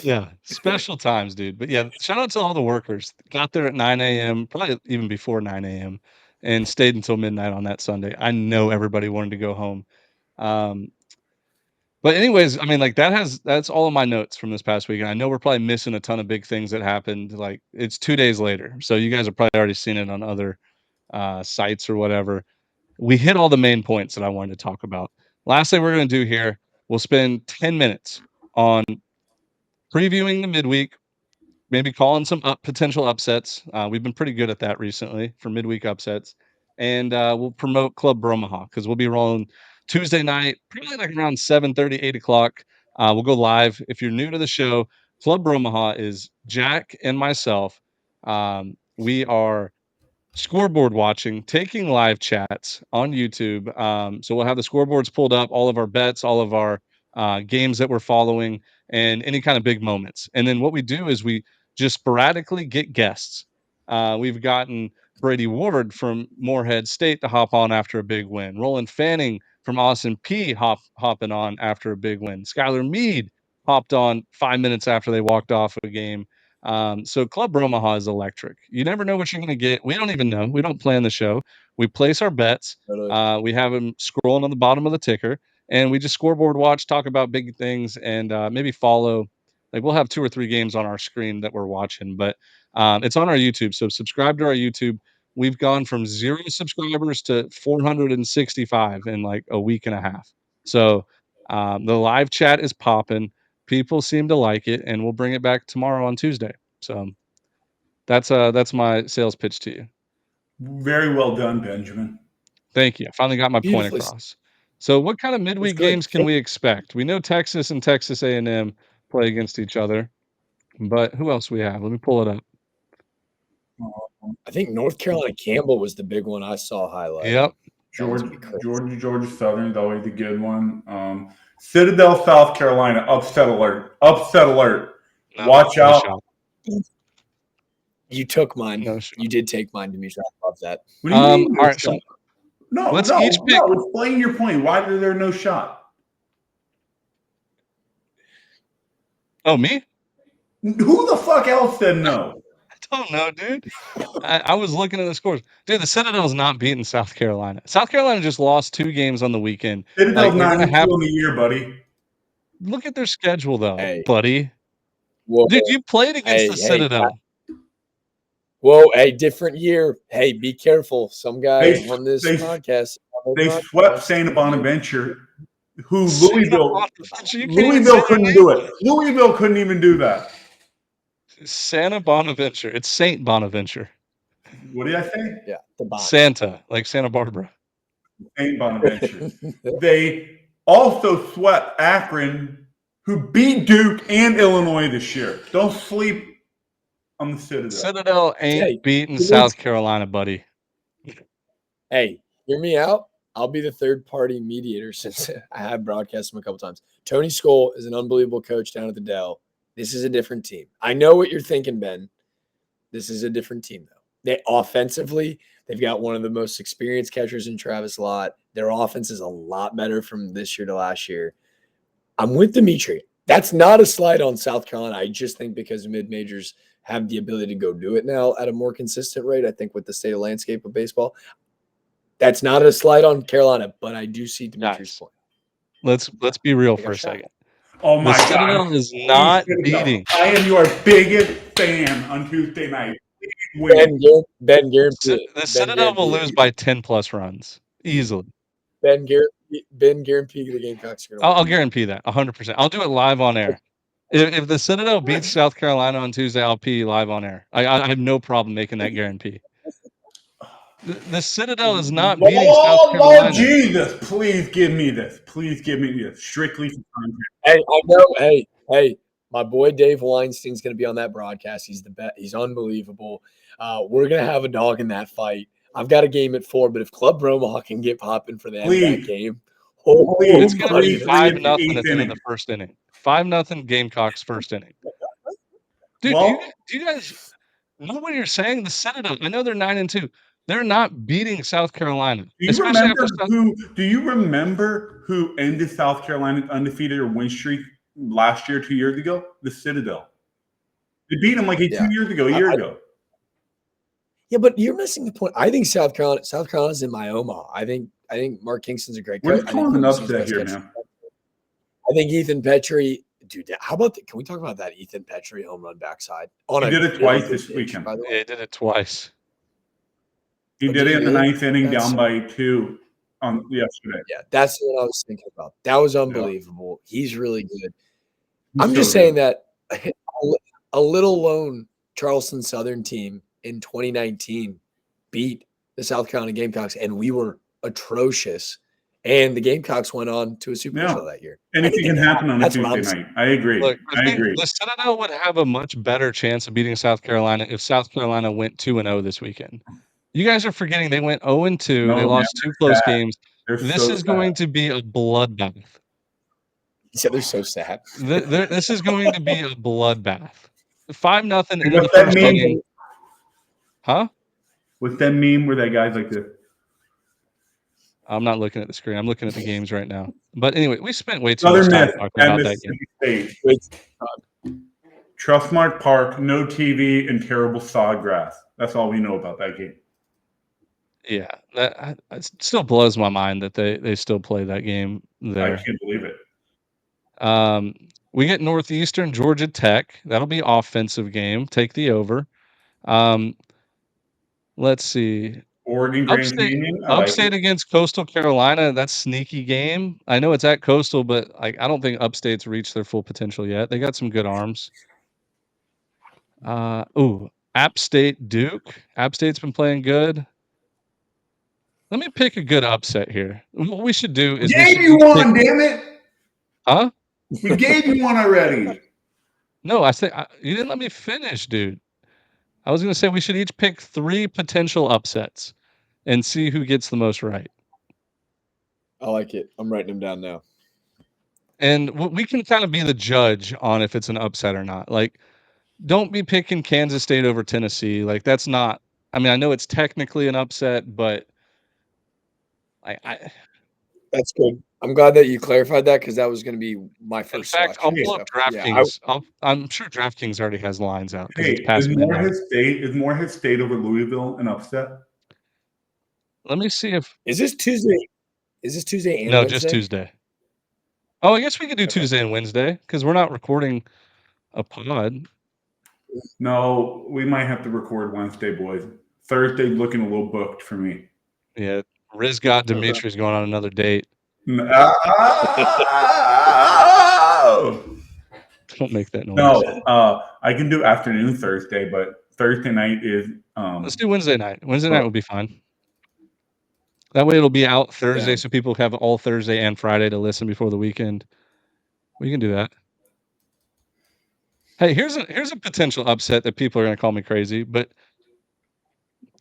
A: Yeah, special times, dude. But yeah, shout out to all the workers. Got there at 9 a.m., probably even before 9 a.m., and stayed until midnight on that Sunday. I know everybody wanted to go home. But anyways, I mean, like that's all of my notes from this past week. And I know we're probably missing a ton of big things that happened. Like, it's 2 days later. So you guys have probably already seen it on other sites or whatever. We hit all the main points that I wanted to talk about. Last thing we're going to do here, we'll spend 10 minutes on previewing the midweek, maybe calling some potential upsets. We've been pretty good at that recently for midweek upsets. And we'll promote Club Bromaha because we'll be rolling Tuesday night, probably like around 7:30, 8 o'clock. We'll go live. If you're new to the show, Club Bromaha is Jack and myself. We are scoreboard watching, taking live chats on YouTube. So we'll have the scoreboards pulled up, all of our bets, all of our games that we're following, and any kind of big moments. And then what we do is we just sporadically get guests. We've gotten Brady Ward from Morehead State to hop on after a big win. Roland Fanning from Austin P hopping on after a big win. Skylar Mead hopped on 5 minutes after they walked off a game. So Club Bromaha is electric. You never know what you're going to get. We don't even know. We don't plan the show. We place our bets. We have them scrolling on the bottom of the ticker, and we just scoreboard watch, talk about big things, and maybe follow. Like we'll have 2 or 3 games on our screen that we're watching, but it's on our YouTube. So subscribe to our YouTube. We've gone from 0 subscribers to 465 in like a week and a half. So the live chat is popping. People seem to like it, and we'll bring it back tomorrow on Tuesday. So that's my sales pitch to you.
B: Very well done, Benjamin.
A: Thank you. I finally got my point
C: Beautifully
A: across. So what kind of midweek
C: good.
A: games can we expect? We know Texas and Texas A&M play against each other, but who else we have? Let me pull it up.
C: I think North Carolina Campbell was the big one I saw highlighted.
A: Yep.
B: Georgia Southern is always a good one. Citadel, South Carolina, upset alert. Upset alert.
A: No,
B: Watch
A: no
B: out.
A: shot.
C: You took mine.
A: No shot.
C: You did take mine, Demetrius. I love that.
B: What do you mean?
A: All right, so
B: no,
A: let's
B: no,
A: each pick.
B: no. Explain your point. Why is there no shot?
A: Oh, me?
B: Who the fuck else said no?
A: I don't know, dude. I was looking at the scores. Dude, the Citadel's not beating South Carolina. South Carolina just lost 2 games on the weekend.
B: Citadel's
A: they're
B: not
A: gonna have
B: in the year, buddy.
A: Look at their schedule, though,
C: Hey.
A: buddy.
C: Whoa,
A: Dude, you played against the Citadel.
C: Whoa, hey, different year. Hey, be careful. Some guy on this podcast.
B: They swept Santa Bonaventure, who Louisville couldn't do it. Louisville couldn't even do that.
A: Santa Bonaventure. It's Saint Bonaventure.
B: What did I say?
C: Yeah,
A: Santa, like Santa Barbara.
B: Saint Bonaventure. They also swept Akron, who beat Duke and Illinois this year. Don't sleep on the Citadel.
A: Citadel ain't beating South Carolina, buddy.
C: Hey, hear me out. I'll be the third-party mediator since I have broadcast him a couple times. Tony Skoll is an unbelievable coach down at the Dell. This is a different team. I know what you're thinking, Ben. This is a different team, though. They've got one of the most experienced catchers in Travis Lott. Their offense is a lot better from this year to last year. I'm with Dimitri. That's not a slight on South Carolina. I just think because mid-majors have the ability to go do it now at a more consistent rate, I think with the state of landscape of baseball, that's not a slight on Carolina, but I do see Dimitri's point.
A: Let's be real for a second.
B: Oh my God.
A: Citadel is not beating.
B: I am your biggest fan on Tuesday night.
C: Ben guarantee
A: the Citadel will lose by 10+ runs easily.
C: Ben guarantee the Gamecocks are going to win.
A: I'll guarantee that 100%. I'll do it live on air. If the Citadel beats South Carolina on Tuesday, I'll pee live on air. I have no problem making that guarantee. The Citadel is not beating South Carolina.
B: Lord Jesus, please give me this. Please give me this. Strictly for content.
C: Hey, I know. Hey, my boy Dave Weinstein's going to be on that broadcast. He's the best. He's unbelievable. We're going to have a dog in that fight. I've got a game at 4, but if Club Bromaha can get popping for the end of that game,
A: it's going to be 5-0 at the end of the first inning. 5-0 Gamecocks first inning. Dude, do you guys know what you're saying? The Citadel, I know they're 9-2. They're not beating South Carolina.
B: Do you remember who ended South Carolina's undefeated or win streak last year, 2 years ago? The Citadel. They beat them like 2 years ago, a year ago.
C: Yeah, but you're missing the point. I think South Carolina's in my Omaha. I think Mark Kingston's a great coach.
B: We're just calling an upset here, man.
C: I think Ethan Petrie, dude. How about can we talk about that Ethan Petrie home run backside?
B: He did it twice this weekend.
A: Yeah, he did it twice.
B: He did it in the 9th inning, down by 2 on yesterday.
C: Yeah, that's what I was thinking about. That was unbelievable. Yeah. He's really good. I'm just saying that a little lone Charleston Southern team in 2019 beat the South Carolina Gamecocks, and we were atrocious. And the Gamecocks went on to a Super Bowl that year.
B: Anything can happen on a Tuesday night. I agree.
A: Look, I agree. The Citadel would have a much better chance of beating South Carolina if South Carolina went 2-0 this weekend. You guys are forgetting they went 0-2. They lost 2 close games. This is going to be a bloodbath.
C: Yeah, they're so sad.
A: This is going to be a bloodbath. 5-0 into the first inning. Huh?
B: What's that meme where that guy's like this?
A: I'm not looking at the screen. I'm looking at the games right now. But anyway, we spent way too much time talking about that game.
B: Trustmark Park, no TV, and terrible sod grass. That's all we know about that game.
A: Yeah, it still blows my mind that they still play that game
B: I
A: there.
B: can't believe it.
A: We get Northeastern, Georgia Tech. That'll be offensive game. Take the over. Let's see.
B: Oregon Grand Canyon. I like
A: Upstate
B: it.
A: against Coastal Carolina. That's sneaky game. I know it's at Coastal, but I don't think Upstate's reached their full potential yet. They got some good arms. App State Duke. App State's been playing good. Let me pick a good upset here. What we should do is we
B: Gave
A: should
B: you
A: each pick,
B: one, damn it!
A: huh?
B: We gave you one already.
A: No, you didn't let me finish, dude. I was gonna say we should each pick 3 potential upsets and see who gets the most right.
C: I like it. I'm writing them down now.
A: And we can kind of be the judge on if it's an upset or not. Like, don't be picking Kansas State over Tennessee. Like, that's not. I mean, I know it's technically an upset, but I
C: That's good. I'm glad that you clarified that because that was going to be my
A: in
C: first
A: fact, I'll
C: selection.
A: pull up
C: So, yeah,
A: DraftKings. I'm sure DraftKings already has lines out because
B: Hey,
A: it's past midnight.
B: is Morehead State over Louisville an upset?
A: Let me see if
C: is this Tuesday? Is this Tuesday and
A: no,
C: Wednesday?
A: just Tuesday. Oh, I guess we could do
C: Okay.
A: Tuesday and Wednesday because we're not recording a pod.
B: No, we might have to record Wednesday, boys. Thursday looking a little booked for me.
A: Yeah, Riz got Dimitri's going on another date.
B: No,
A: Don't make that noise.
B: I can do afternoon Thursday, but Thursday night is
A: Let's do Wednesday night. Wednesday night will be fine. That way it'll be out Thursday, so people have all Thursday and Friday to listen before the weekend. We can do that. Hey, here's a potential upset that people are gonna call me crazy, but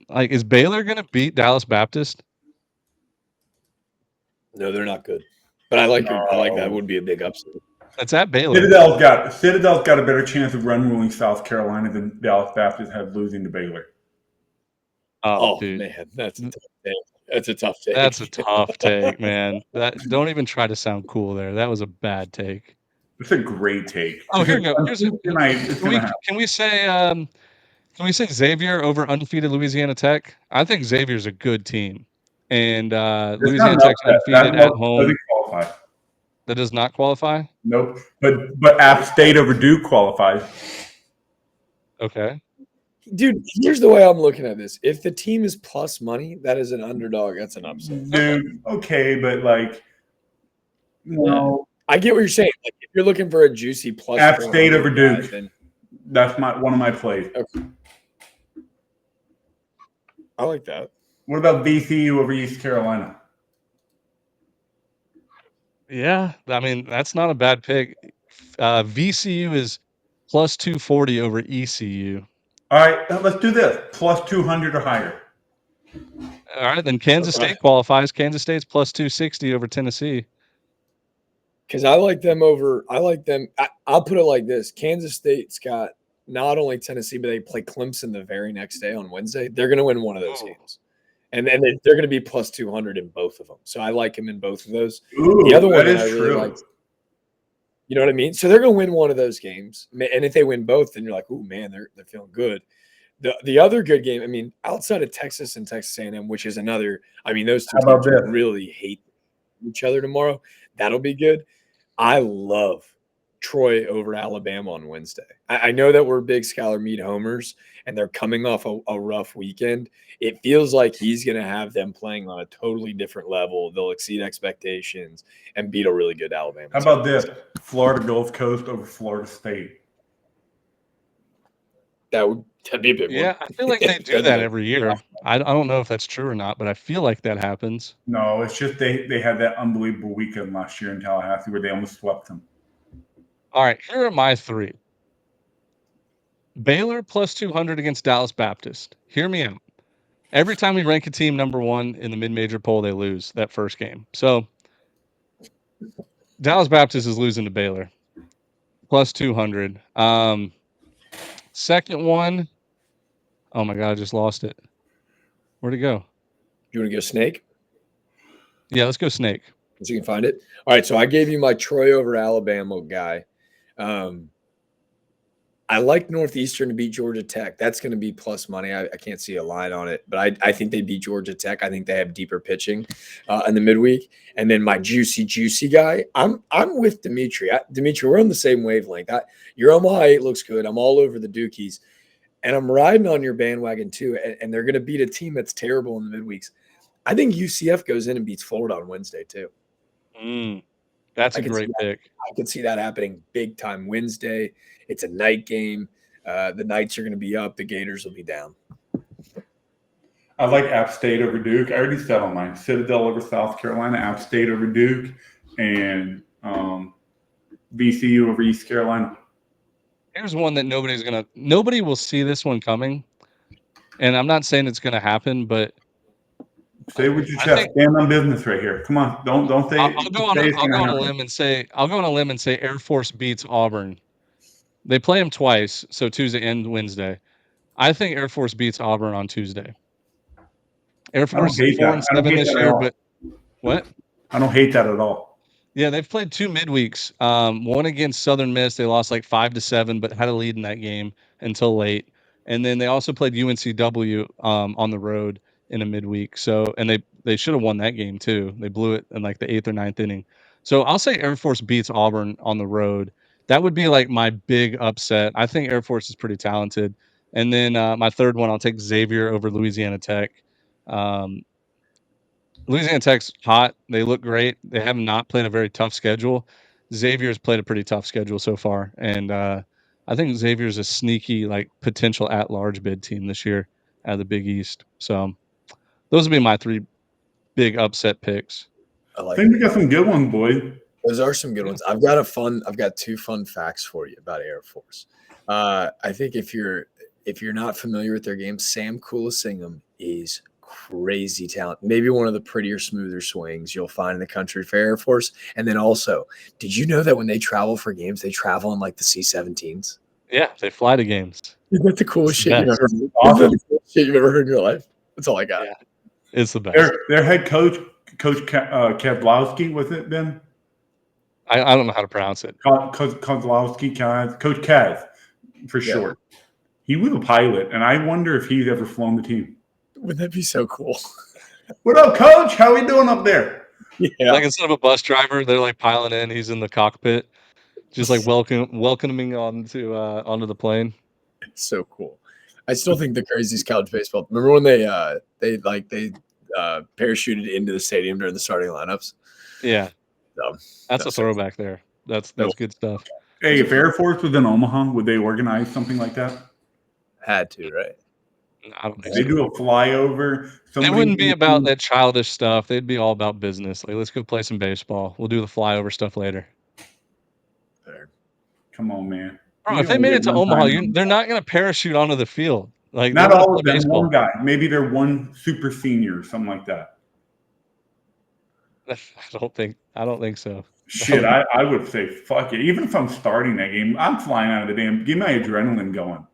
A: like, is Baylor gonna beat Dallas Baptist?
C: No, they're not good. But I like that would be a big upset.
A: It's at Baylor.
B: Citadel's got a better chance of run ruling South Carolina than Dallas Baptist had losing to Baylor.
A: Oh,
C: Oh
A: dude.
C: man, that's a tough take. That's a tough take.
A: That's a tough take, man. Don't even try to sound cool there. That was a bad take.
B: It's a great take.
A: Oh, here we go. Can we say Xavier over undefeated Louisiana Tech? I think Xavier's a good team, and Louisiana Tech's undefeated at home.
B: Doesn't qualify.
A: That does not qualify.
B: Nope. But App State over Duke qualifies.
A: Okay.
C: Dude, here's the way I'm looking at this. If the team is plus money, that is an underdog. That's an upset.
B: Dude, okay, but like, no.
C: I get what you're saying. Like, if you're looking for a juicy plus,
B: App State over Duke.
C: Then
B: that's one of my plays.
C: Okay. I like that.
B: What about VCU over East Carolina?
A: Yeah, I mean that's not a bad pick. VCU is plus 240 over ECU.
B: All right, let's do this. Plus 200 or higher.
A: All right, then Kansas State qualifies. Kansas State's plus 260 over Tennessee.
C: Because I like them over. I like them. I'll put it like this: Kansas State's got not only Tennessee, but they play Clemson the very next day on Wednesday. They're going to win one of those games, and they're going to be plus 200 in both of them. So I like them in both of those.
B: Ooh,
C: the other one
B: that
C: I
B: is
C: really
B: true.
C: like. You know what I mean? So they're going to win one of those games, and if they win both, then you're like, "Oh man, they're feeling good." The other good game, I mean, outside of Texas and Texas A&M, which is another. I mean, those two teams really hate each other tomorrow. That'll be good. I love Troy over Alabama on Wednesday. I know that we're big Skylar Meade homers, and they're coming off a rough weekend. It feels like he's going to have them playing on a totally different level. They'll exceed expectations and beat a really good Alabama.
B: How about this? Florida Gulf Coast over Florida State.
C: That'd be a big one.
A: Yeah, I feel like they do that every year. I don't know if that's true or not, but I feel like that happens.
B: No, it's just they had that unbelievable weekend last year in Tallahassee where they almost swept them.
A: All right, here are my 3. Baylor plus 200 against Dallas Baptist. Hear me out. Every time we rank a team number 1 in the mid-major poll, they lose that first game. So Dallas Baptist is losing to Baylor. Plus 200. Second one. Oh my God, I just lost it. Where'd it go?
C: You want to go Snake?
A: Yeah, let's go Snake.
C: So you can find it. All right, so I gave you my Troy over Alabama guy. I like Northeastern to beat Georgia Tech. That's going to be plus money. I can't see a line on it, but I think they beat Georgia Tech. I think they have deeper pitching in the midweek. And then my juicy guy, I'm with Dimitri. Dimitri, we're on the same wavelength. Your Omaha 8 looks good. I'm all over the Dukies, and I'm riding on your bandwagon too. And they're going to beat a team that's terrible in the midweeks. I think UCF goes in and beats Florida on Wednesday too.
A: That's a great pick.
C: I could see that happening big time Wednesday. It's a night game. The Knights are going to be up. The Gators will be down.
B: I like App State over Duke. I already said on mine. Citadel over South Carolina, App State over Duke, and VCU over East Carolina.
A: Here's one that nobody will see this one coming. And I'm not saying it's going to happen, but
B: say what you chest. Stand on business right here. Come on, don't say.
A: I'll go on a limb and say Air Force beats Auburn. They play them twice, so Tuesday and Wednesday. I think Air Force beats Auburn on Tuesday. Air Force is 4-7 this year, but what?
B: I don't hate that at all.
A: Yeah, they've played 2 midweeks. One against Southern Miss, they lost like 5-7, but had a lead in that game until late. And then they also played UNCW on the road in a midweek. So, and they should have won that game too. They blew it in like the 8th or 9th inning. So I'll say Air Force beats Auburn on the road. That would be like my big upset. I think Air Force is pretty talented. And then my third one, I'll take Xavier over Louisiana Tech. Louisiana Tech's hot. They look great. They have not played a very tough schedule. Xavier's played a pretty tough schedule so far. And I think Xavier's a sneaky, like, potential at-large bid team this year out of the Big East. So those would be my 3 big upset picks.
B: I think we got some good ones, boys.
C: Those are some good ones. I've got 2 fun facts for you about Air Force. I think if you're not familiar with their game, Sam Kulasingam is crazy talent. Maybe one of the prettier, smoother swings you'll find in the country for Air Force. And then also, did you know that when they travel for games, they travel in like the C-17s?
A: Yeah, they fly to games.
C: Isn't that the coolest shit you've ever heard? Awesome. Shit you've ever heard in your life? That's all I got.
A: Yeah, it's the best.
B: Their head coach Kozlowski, was it, Ben?
A: I don't know how to pronounce it.
B: Kozlowski, Coach Kaz, for short. He was a pilot, and I wonder if he's ever flown the team.
C: Wouldn't that be so cool?
B: What up, Coach? How we doing up there?
C: Yeah.
A: Like instead of a bus driver, they're like piling in. He's in the cockpit, just like welcoming onto the plane.
C: It's so cool. I still think the craziest college baseball. Remember when they parachuted into the stadium during the starting lineups?
A: Yeah, that's a throwback there. That's good stuff.
B: Hey, if Air Force was in Omaha, would they organize something like that?
C: Had to, right?
A: I don't think
B: they do a flyover.
A: It wouldn't be about that childish stuff. They'd be all about business. Like, let's go play some baseball. We'll do the flyover stuff later.
B: Fair. Come on, man.
A: Bro, if they made it to Omaha, they're not going to parachute onto the field. Like,
B: not all of them. Baseball. One guy, maybe they're one super senior or something like that.
A: I don't think so.
B: Shit, I would say fuck it. Even if I'm starting that game, I'm flying out of the damn. Get my adrenaline going,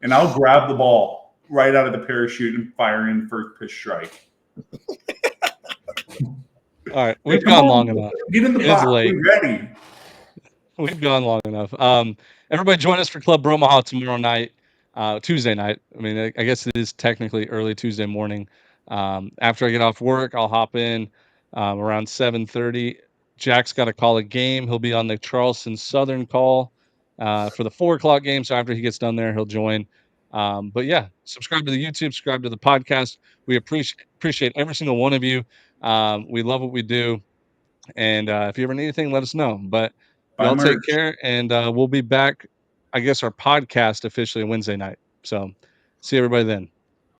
B: and I'll grab the ball right out of the parachute and fire in first pitch strike.
A: All right, we've gone long enough.
B: Get in the box. We're ready.
A: We've gone long enough. Everybody join us for Club Bromaha tomorrow night, Tuesday night. I mean, I guess it is technically early Tuesday morning. After I get off work, I'll hop in around 7:30. Jack's got to call a game. He'll be on the Charleston Southern call for the 4:00 game. So after he gets done there, he'll join. But yeah, subscribe to the YouTube, subscribe to the podcast. We appreciate every single one of you. We love what we do. And if you ever need anything, let us know. But y'all take care, and we'll be back, I guess, our podcast officially Wednesday night. So see everybody then.